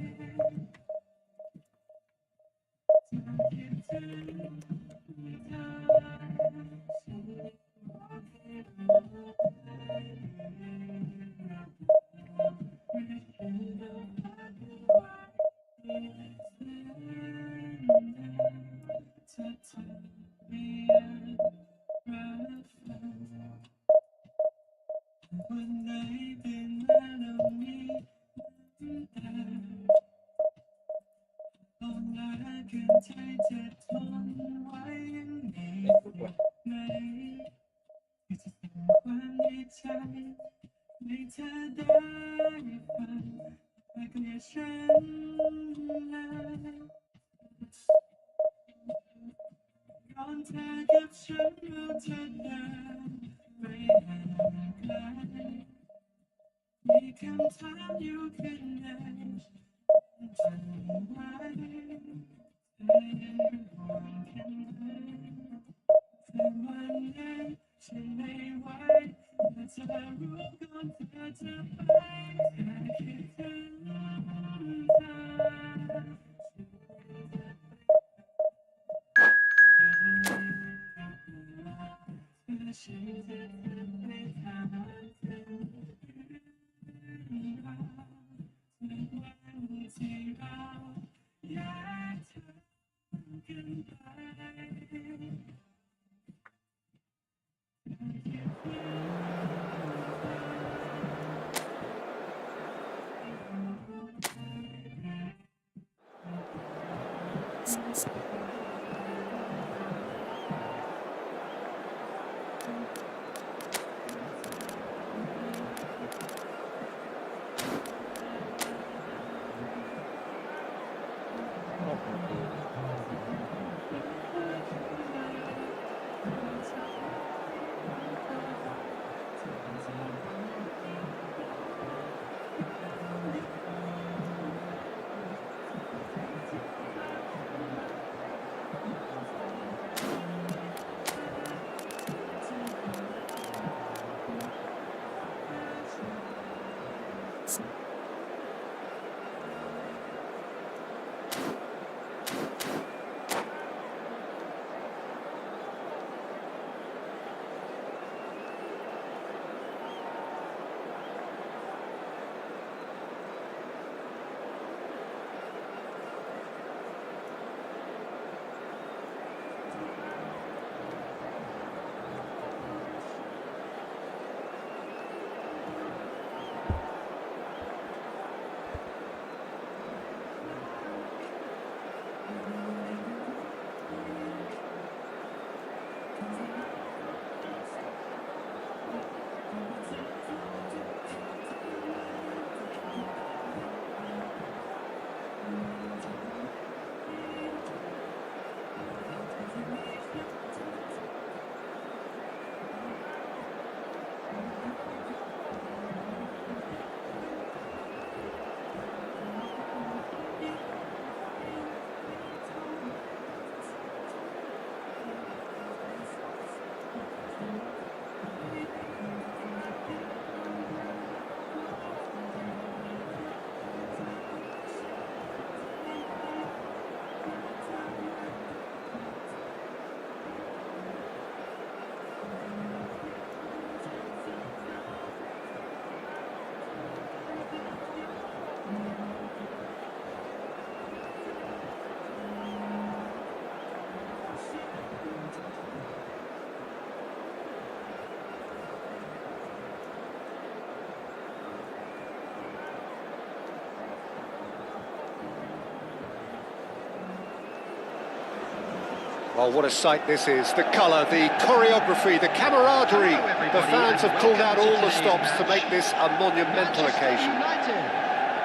Oh, what a sight this is. The colour, the choreography, the camaraderie. The fans have pulled out all the stops to make this a monumental occasion.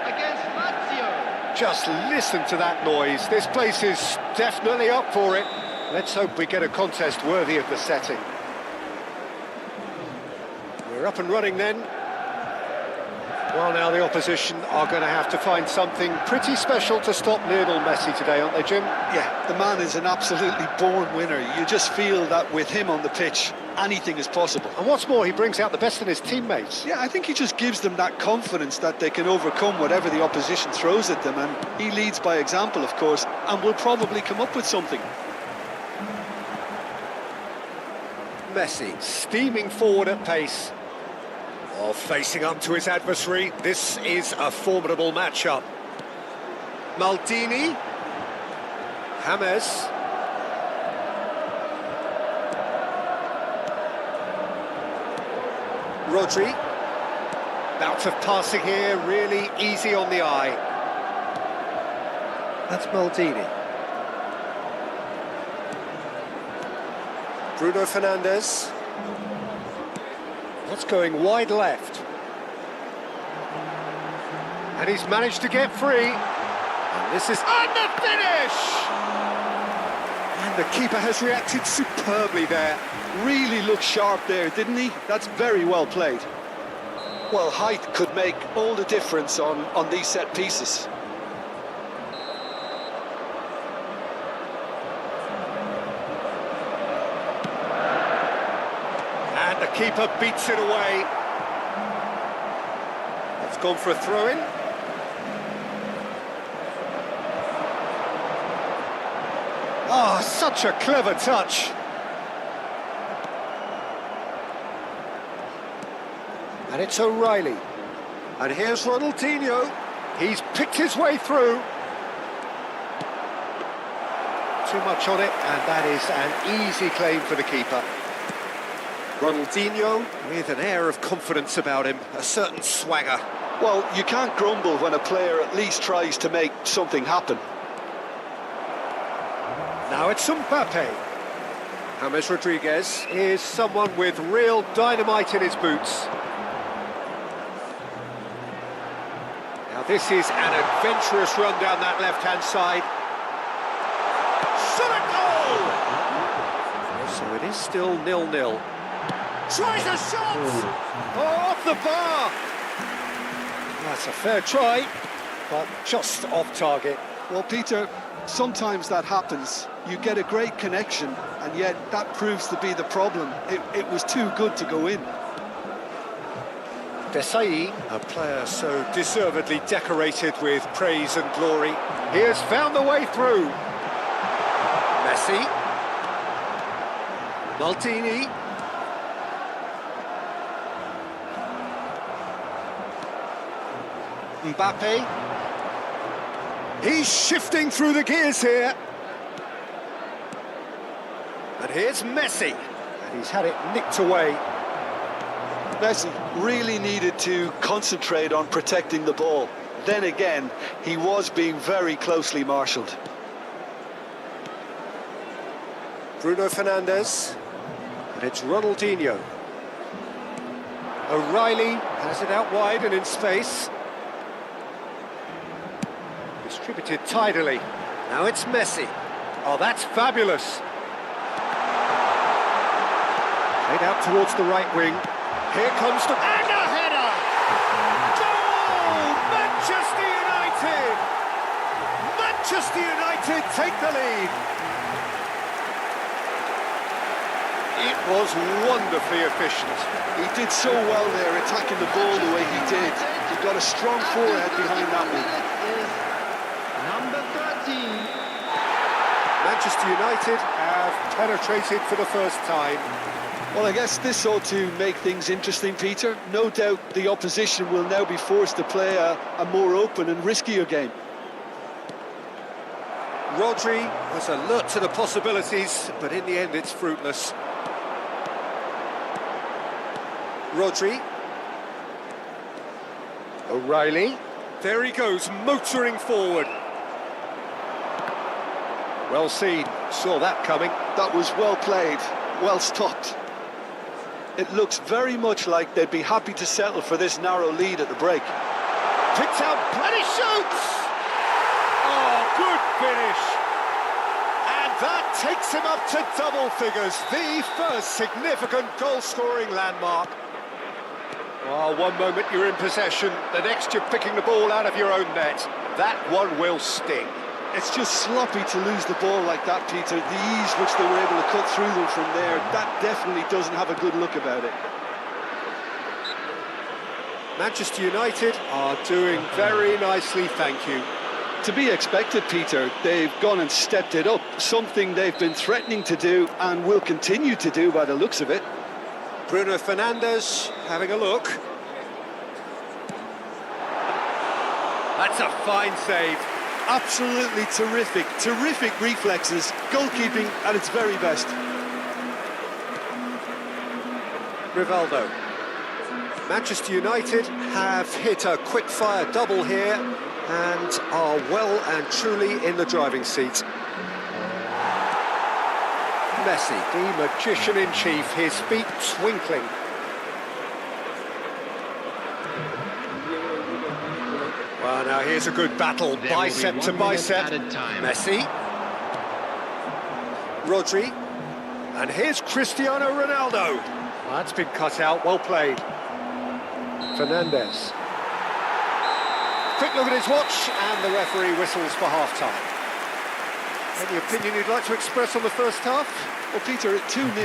Against Lazio. Just listen to that noise. This place is definitely up for it. Let's hope we get a contest worthy of the setting. We're up and running then. Well, now the opposition are going to have to find something pretty special to stop Lionel Messi today, aren't they, Jim? Yeah, the man is an absolutely born winner. You just feel that with him on the pitch, anything is possible. And what's more, he brings out the best in his teammates. Yeah, I think he just gives them that confidence that they can overcome whatever the opposition throws at them, and he leads by example, of course, and will probably come up with something. Messi steaming forward at pace. Oh, facing up to his adversary. This is a formidable matchup. Maldini. James. Rodri. Bout of passing here, really easy on the eye. That's Maldini. Bruno Fernandes. That's going wide left. And he's managed to get free. And this is... And the finish! And the keeper has reacted superbly there. Really looked sharp there, didn't he? That's very well played. Well, height could make all the difference on these set pieces. And the keeper beats it away. It's gone for a throw-in. Oh, such a clever touch. And it's O'Reilly. And here's Ronaldinho. He's picked his way through. Too much on it, and that is an easy claim for the keeper. Ronaldinho with an air of confidence about him, a certain swagger. Well, you can't grumble when a player at least tries to make something happen. Now it's Mbappe. James Rodriguez is someone with real dynamite in his boots. Now this is an adventurous run down that left-hand side. Shot a goal! So it is still 0-0. Tries a shot! Oh, off the bar! That's a fair try, but just off target. Well, Peter, sometimes that happens. You get a great connection, and yet that proves to be the problem. It was too good to go in. Desai, a player so deservedly decorated with praise and glory, he has found the way through. Messi. Maldini. Mbappe. He's shifting through the gears here. And here's Messi. And he's had it nicked away. Messi really needed to concentrate on protecting the ball. Then again, he was being very closely marshalled. Bruno Fernandes. And it's Ronaldinho. O'Reilly has it out wide and in space. Distributed tidily. Now it's Messi. Oh, that's fabulous. Played out towards the right wing. Here comes the... And a header! Goal! Manchester United! Manchester United take the lead. It was wonderfully efficient. He did so well there, attacking the ball the way he did. He got a strong forehead behind that one. Number 13. Manchester United have penetrated for the first time. Well, I guess this ought to make things interesting, Peter. No doubt the opposition will now be forced to play a more open and riskier game. Rodri was alert to the possibilities, but in the end it's fruitless. Rodri. O'Reilly. There he goes, motoring forward. Well seen, saw that coming. That was well played, well stopped. It looks very much like they'd be happy to settle for this narrow lead at the break. Picks out, plenty shoots! Oh, good finish! And that takes him up to double figures, the first significant goal-scoring landmark. Oh, one moment you're in possession, the next you're picking the ball out of your own net. That one will sting. It's just sloppy to lose the ball like that, Peter. The ease which they were able to cut through them from there, that definitely doesn't have a good look about it. Manchester United are doing very nicely, thank you. To be expected, Peter. They've gone and stepped it up, something they've been threatening to do and will continue to do by the looks of it. Bruno Fernandes having a look. That's a fine save. Absolutely terrific, terrific reflexes, goalkeeping at its very best. Rivaldo. Manchester United have hit a quick-fire double here and are well and truly in the driving seat. Messi, the magician-in-chief, his feet twinkling. Well, now here's a good battle, bicep to bicep. Messi. Rodri. And here's Cristiano Ronaldo. Well, that's been cut out, well played. Fernandes. Quick look at his watch, and the referee whistles for half-time. Any opinion you'd like to express on the first half? Well, Peter, at 2-0,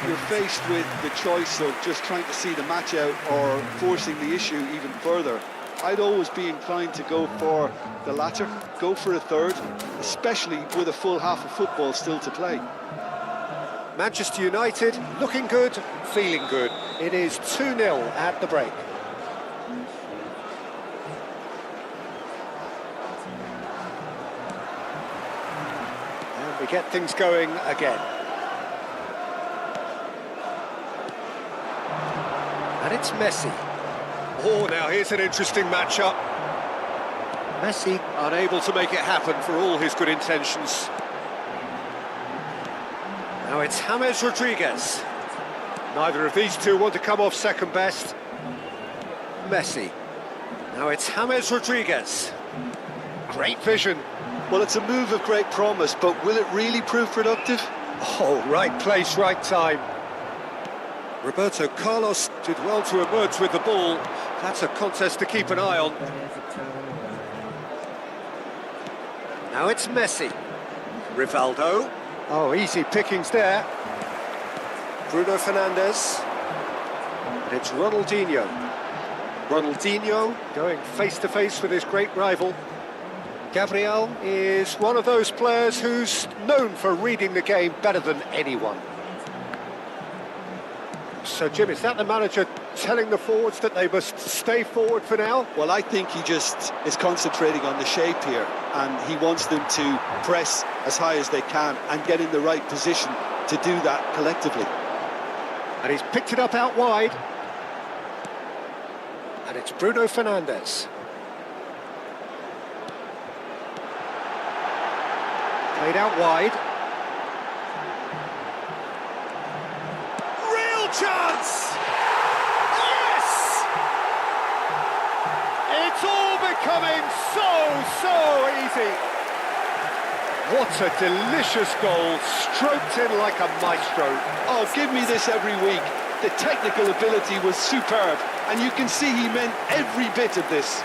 you're faced with the choice of just trying to see the match out or forcing the issue even further. I'd always be inclined to go for the latter, go for a third, especially with a full half of football still to play. Manchester United looking good, feeling good. It is 2-0 at the break. And we get things going again. And it's Messi. Oh, now here's an interesting matchup. Messi unable to make it happen for all his good intentions. Now it's James Rodriguez. Neither of these two want to come off second best. Messi. Now it's James Rodriguez. Great vision. Well, it's a move of great promise, but will it really prove productive? Oh, right place, right time. Roberto Carlos did well to emerge with the ball. That's a contest to keep an eye on. Now it's Messi. Rivaldo. Oh, easy pickings there. Bruno Fernandes. And it's Ronaldinho. Ronaldinho going face-to-face with his great rival. Gabriel is one of those players who's known for reading the game better than anyone. So, Jim, is that the manager telling the forwards that they must stay forward for now? Well, I think he just is concentrating on the shape here, and he wants them to press as high as they can and get in the right position to do that collectively. And he's picked it up out wide. And it's Bruno Fernandes. Played out wide. Chance! Yes! It's all becoming so easy. What a delicious goal, stroked in like a maestro. Oh, give me this every week. The technical ability was superb, and you can see he meant every bit of this.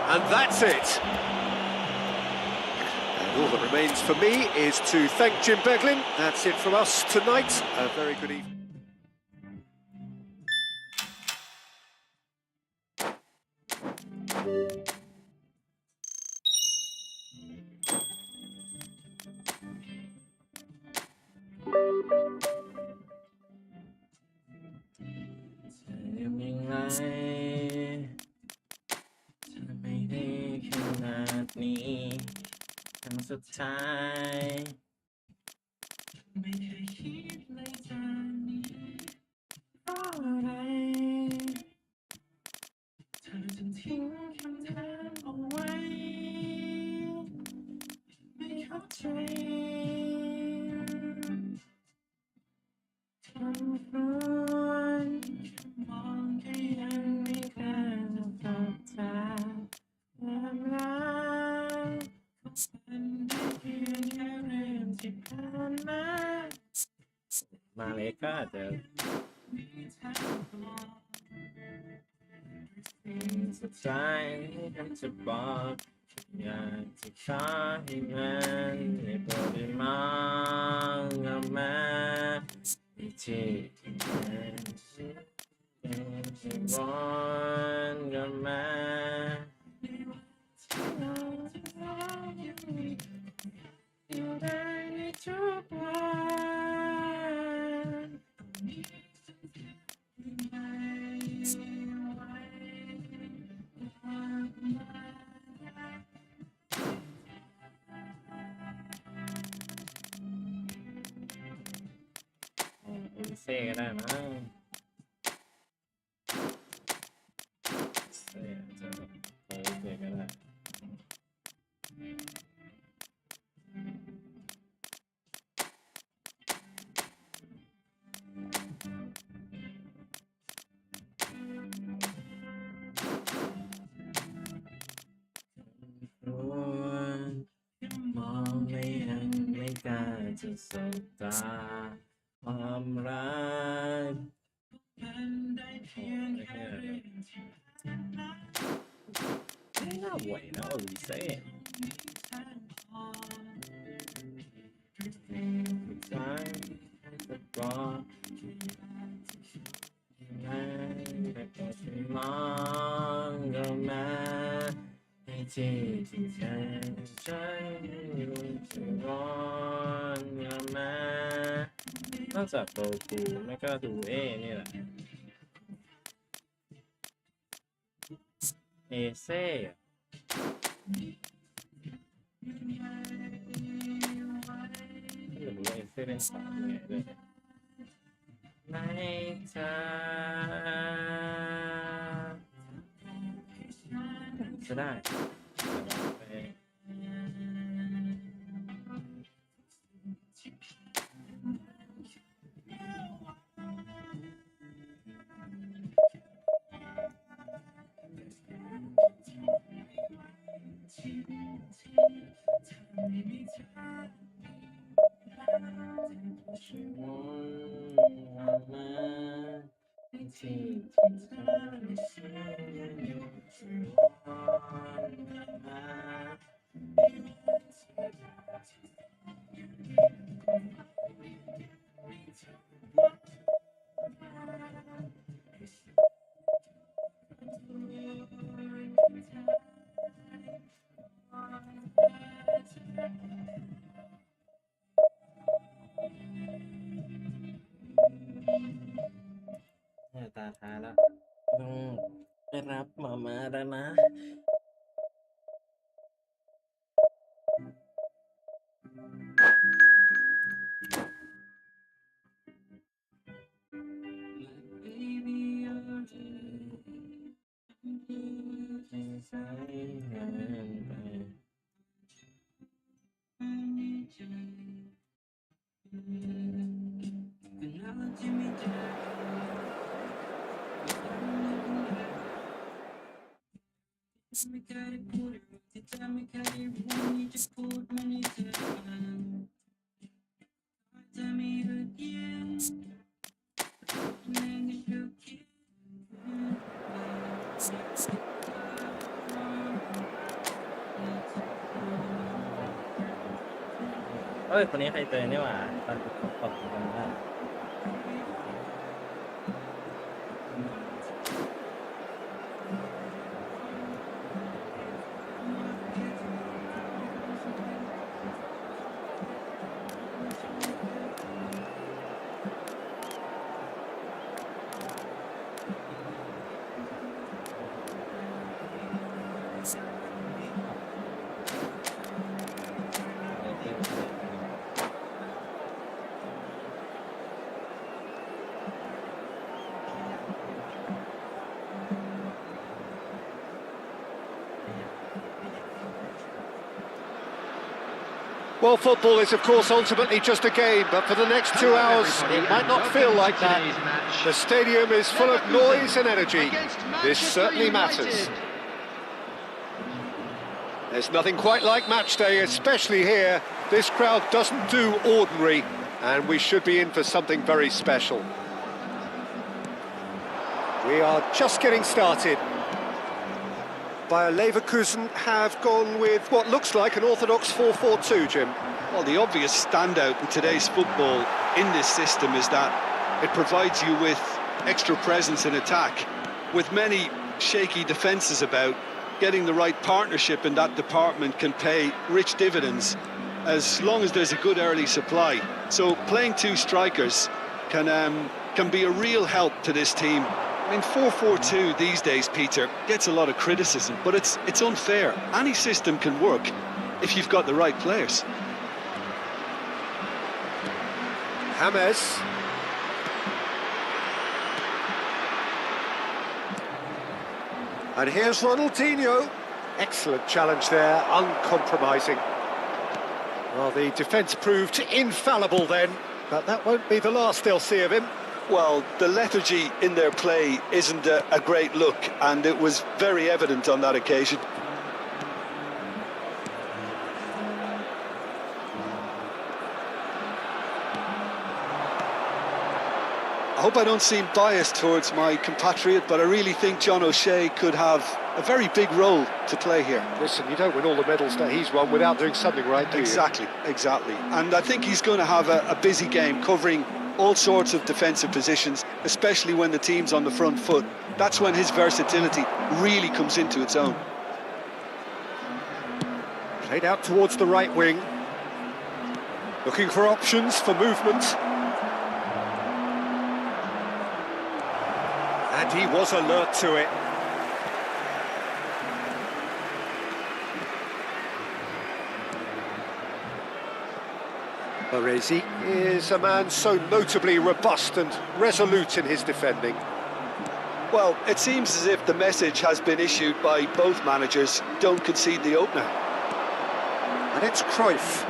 And that's it. All that remains for me is to thank Jim Beglin. That's it from us tonight. A very good evening. จะยังไงถ้าไม่ได้ขนาดนี้ครั้งสุดท้ายไม่เคยคิดเลยจะหนีเพราะอะไรเธอจึงทิ้งคำถามเอาไว้ไม่เข้าใจทำร้อนมองแค่ยังไม่กล้าจะตัดตาความรักของฉันได้เพียงแค่เรื่องที่ผ่านมาเล็กก็อาจจะสุดท้ายคำจะบอกอยากจะขอให้มันได้โปรดได้มองออกมาที่ร้อนกลับมาอยู่ได้ในทุกวันเซ่ก็ได้มั้งเซ่จะเซ่ก็ได้มองไม่ยังไม่กล้าจะสบตาความรักไม่น่าไหวนะโอลิเซ่สุดท้ายจะบอกไม่ได้โปรดมองเข้ามาให้ที่เธอฉันอยู่ที่ร้อนเข้ามานอกจากตัวกูไม่ก็ดูนี่แหละเซ่ไม่รู้ว่าเซ่เป็นสาวยังไงด้วยไม่เธอจะได้ตาท้ายแล้วต้องไปรับหมอมาแล้วนะไม่เคยพูดที่เธอไม่เคยพูดนี่จะพูดมันให้เธอฟังเธอไม่หยุดยั้งแม้ก็คิด อ้ยคนนี้ใครเจอนี่หว่าตอนขอบคุณมาก Well, football is, of course, ultimately just a game, but for the next 2 hours, it might not feel like that. The stadium is full of noise and energy. This certainly matters. There's nothing quite like match day, especially here. This crowd doesn't do ordinary, and we should be in for something very special. We are just getting started. Bayer Leverkusen have gone with what looks like an orthodox 4-4-2, Jim. Well, the obvious standout in today's football in this system is that it provides you with extra presence in attack. With many shaky defences about, getting the right partnership in that department can pay rich dividends as long as there's a good early supply. So playing two strikers can be a real help to this team. I mean, 4-4-2 these days, Peter, gets a lot of criticism, but it's unfair. Any system can work if you've got the right players. James. And here's Ronaldinho. Excellent challenge there, uncompromising. Well, the defence proved infallible then, but that won't be the last they'll see of him. Well, the lethargy in their play isn't a great look, and it was very evident on that occasion. I hope I don't seem biased towards my compatriot, but I really think John O'Shea could have a very big role to play here. Listen, you don't win all the medals that he's won without doing something right, do you? Exactly. And I think he's going to have a busy game covering all sorts of defensive positions, especially when the team's on the front foot. That's when his versatility really comes into its own. Played out towards the right wing. Looking for options for movement. And he was alert to it. Baresi is a man so notably robust and resolute in his defending. Well, it seems as if the message has been issued by both managers: don't concede the opener. And it's Cruyff.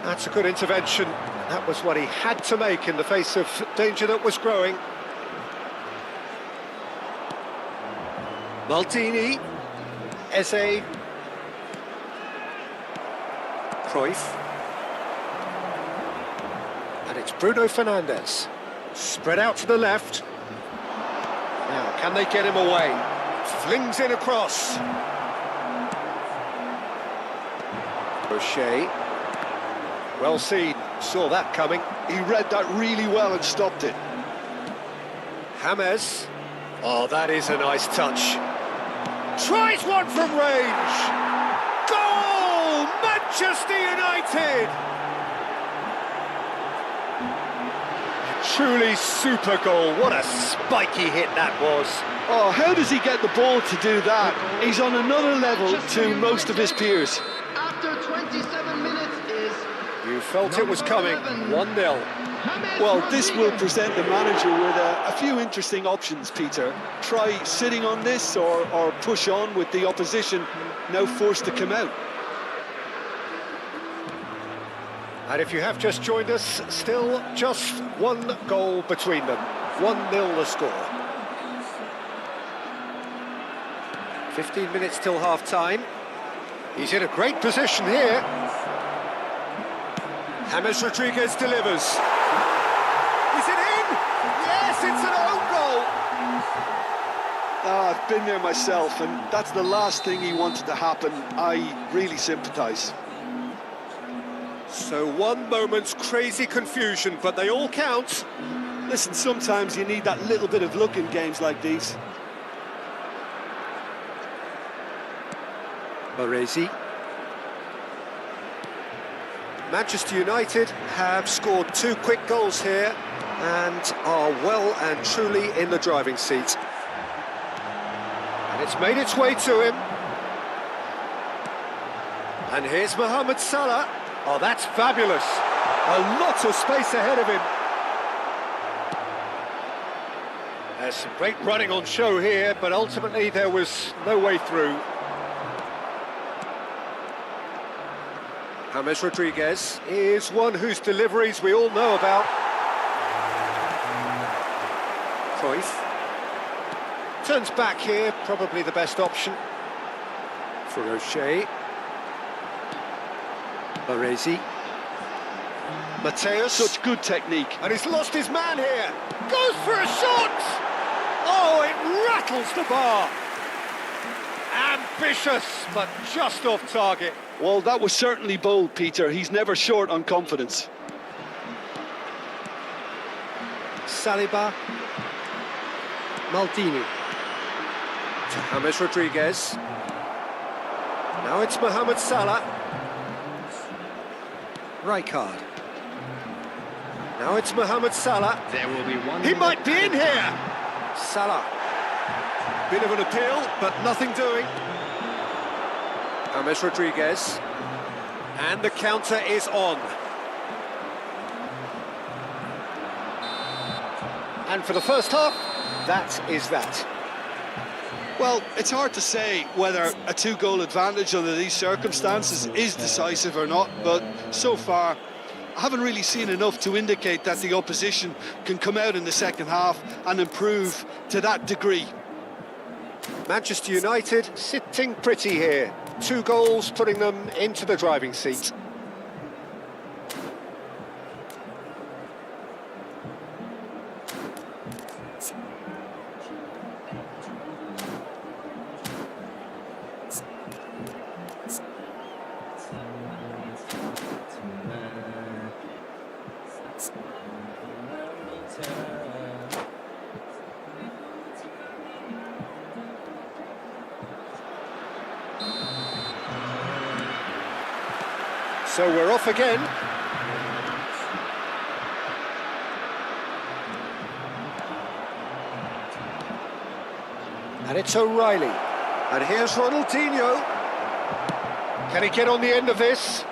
That's a good intervention. That was what he had to make in the face of danger that was growing. Maldini. Eze. Cruyff. And it's Bruno Fernandes. Spread out to the left. Now, can they get him away? Flings in across. O'Shea. Well seen. Saw that coming. He read that really well and stopped it. James. Oh, that is a nice touch. Tries one from range. Goal! Manchester United! Truly super goal. What a spiky hit that was. Oh, how does he get the ball to do that? He's on another level to most of his peers. After 27 minutes is... You felt it was coming. 1-0. Well, this will present the manager with a few interesting options, Peter. Try sitting on this or push on with the opposition now forced to come out. And if you have just joined us, still just one goal between them. 1-0 the score. 15 minutes till half-time. He's in a great position here. James Rodriguez delivers. Is it in? Yes, it's an own goal. I've been there myself, and that's the last thing he wanted to happen. I really sympathise. So one moment's crazy confusion, but they all count. Listen, sometimes you need that little bit of luck in games like these. Baresi. Manchester United have scored 2 quick goals here and are well and truly in the driving seat. And it's made its way to him. And here's Mohamed Salah. Oh, that's fabulous. A lot of space ahead of him. There's some great running on show here, but ultimately there was no way through. James Rodriguez is one whose deliveries we all know about. Cruyff turns back here, probably the best option for O'Shea. Baresi. Mateus. Such good technique. And he's lost his man here. Goes for a shot! Oh, it rattles the bar. Ambitious, but just off target. Well, that was certainly bold, Peter. He's never short on confidence. Saliba. Maldini. To James Rodriguez. Now it's Mohamed Salah. Rijkaard. Now it's Mohamed Salah. There will be one. He might be in here. Salah. Bit of an appeal, but nothing doing. James Rodriguez. And the counter is on. And for the first half, that is that. Well, it's hard to say whether a 2-goal advantage under these circumstances is decisive or not, but so far I haven't really seen enough to indicate that the opposition can come out in the second half and improve to that degree. Manchester United sitting pretty here. 2 goals putting them into the driving seat. So we're off again. And it's O'Reilly. And here's Ronaldinho. Can he get on the end of this?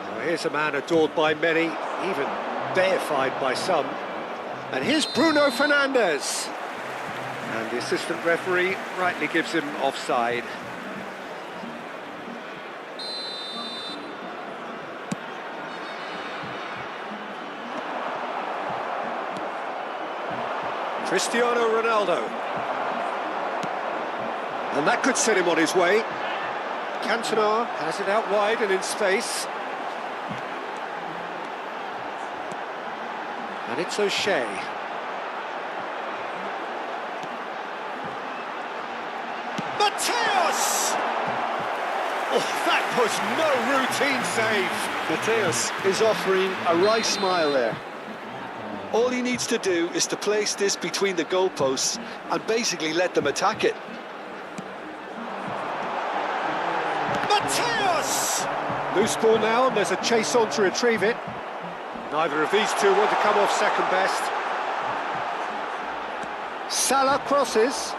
Oh, here's a man adored by many, even deified by some. And here's Bruno Fernandes. And the assistant referee rightly gives him offside. Cristiano Ronaldo. And that could set him on his way. Cantona has it out wide and in space. And it's O'Shea. Mateus! Oh, that was no routine save. Mateus is offering a wry smile there. All he needs to do is to place this between the goalposts and basically let them attack it. Mateus! Loose ball now, and there's a chase on to retrieve it. Neither of these two want to come off second best. Salah crosses.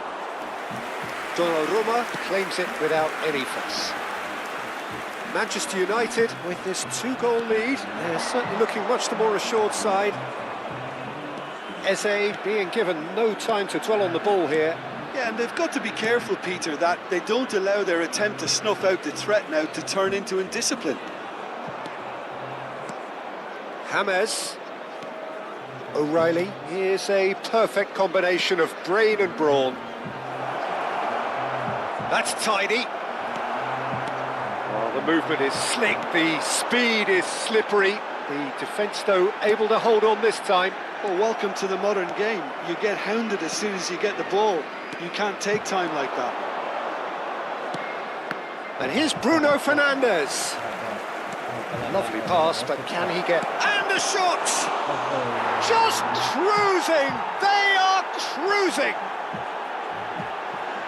Donnarumma claims it without any fuss. Manchester United, with this 2-goal lead, they're certainly looking much the more assured side. Eze being given no time to dwell on the ball here. Yeah, and they've got to be careful, Peter, that they don't allow their attempt to snuff out the threat now to turn into indiscipline. James. O'Reilly. Here's a perfect combination of brain and brawn. That's tidy. Oh, the movement is slick, the speed is slippery. The defence, though, able to hold on this time. Well, welcome to the modern game. You get hounded as soon as you get the ball. You can't take time like that. And here's Bruno Fernandes. Lovely pass, but can he get... And the shot! Just cruising! They are cruising!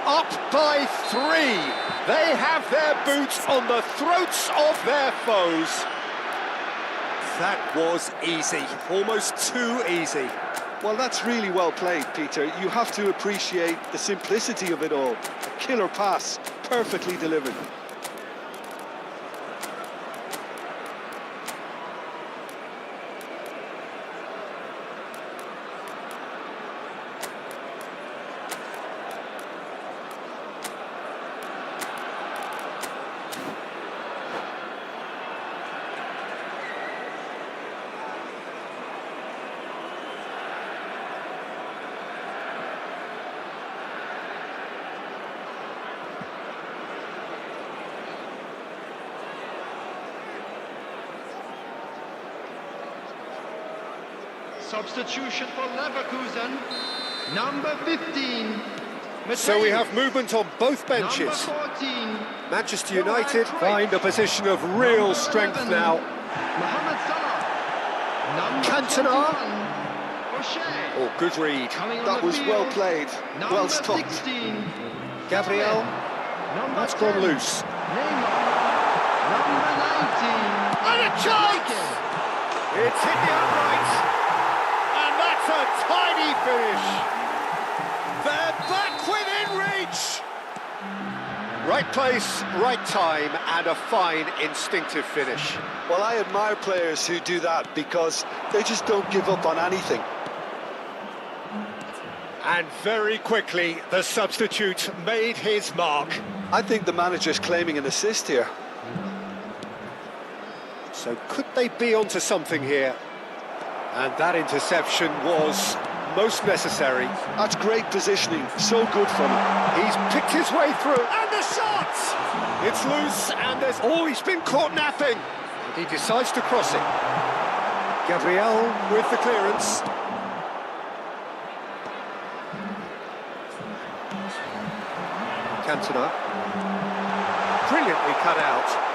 Up by 3. They have their boots on the throats of their foes. That was easy, almost too easy. Well, that's really well played, Peter. You have to appreciate the simplicity of it all. A killer pass, perfectly delivered. Substitution for Leverkusen, number 15. So we have movement on both benches. Number 14. Manchester United find a position of real strength now. Mohamed Salah. Number Cantona. 21. O'Shea. Oh, good read. Coming on That the was field, well played, well number stopped. 16. Gabriel. Number That's 10. gone loose. Neymar. Number 19. And a chance! It's hit the upright. And that's a tiny finish. They're back within reach. Right place, right time, and a fine instinctive finish. Well, I admire players who do that because they just don't give up on anything. And very quickly, the substitute made his mark. I think the manager's claiming an assist here. So could they be onto something here? And that interception was most necessary. That's great positioning, so good from him. He's picked his way through, and the shot! It's loose, and there's... Oh, he's been caught napping. And he decides to cross it. Gabriel with the clearance. Cantona. Brilliantly cut out.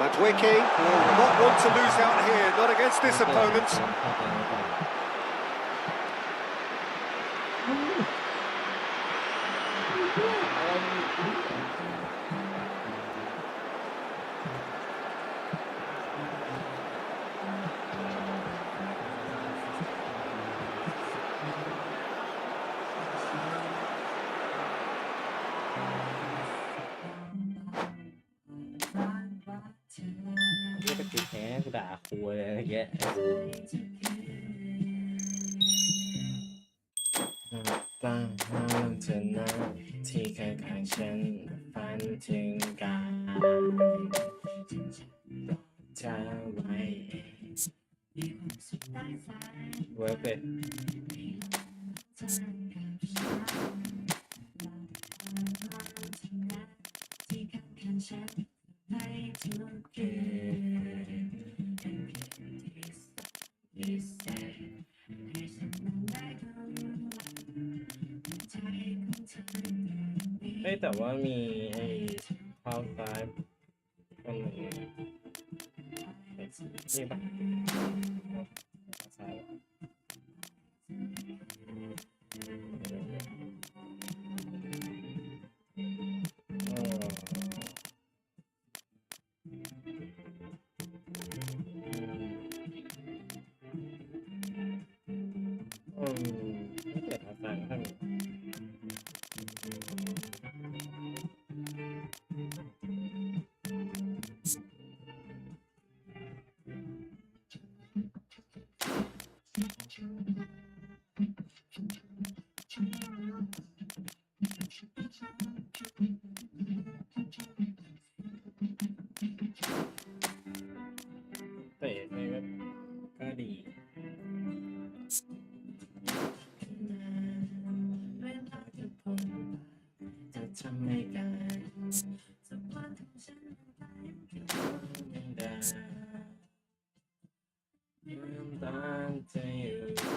Madwicki will not want to lose out here, not against this opponent.กูแพ้กูด่าครูเลยอะไรเงี้ยตั้งมันเธอนะที่ข้างๆฉันฝันถึงการจะไว้เวิร์กเลยแต่ว่ามีไอ้ข้าวซ้ายคนหนึ่งนี่ปะซ้ายไม่เกิดอาการข้างเตะไปก็ดีทำไม่ได้สักวันถึงฉันไปยังได้ยืมตาจะอยู่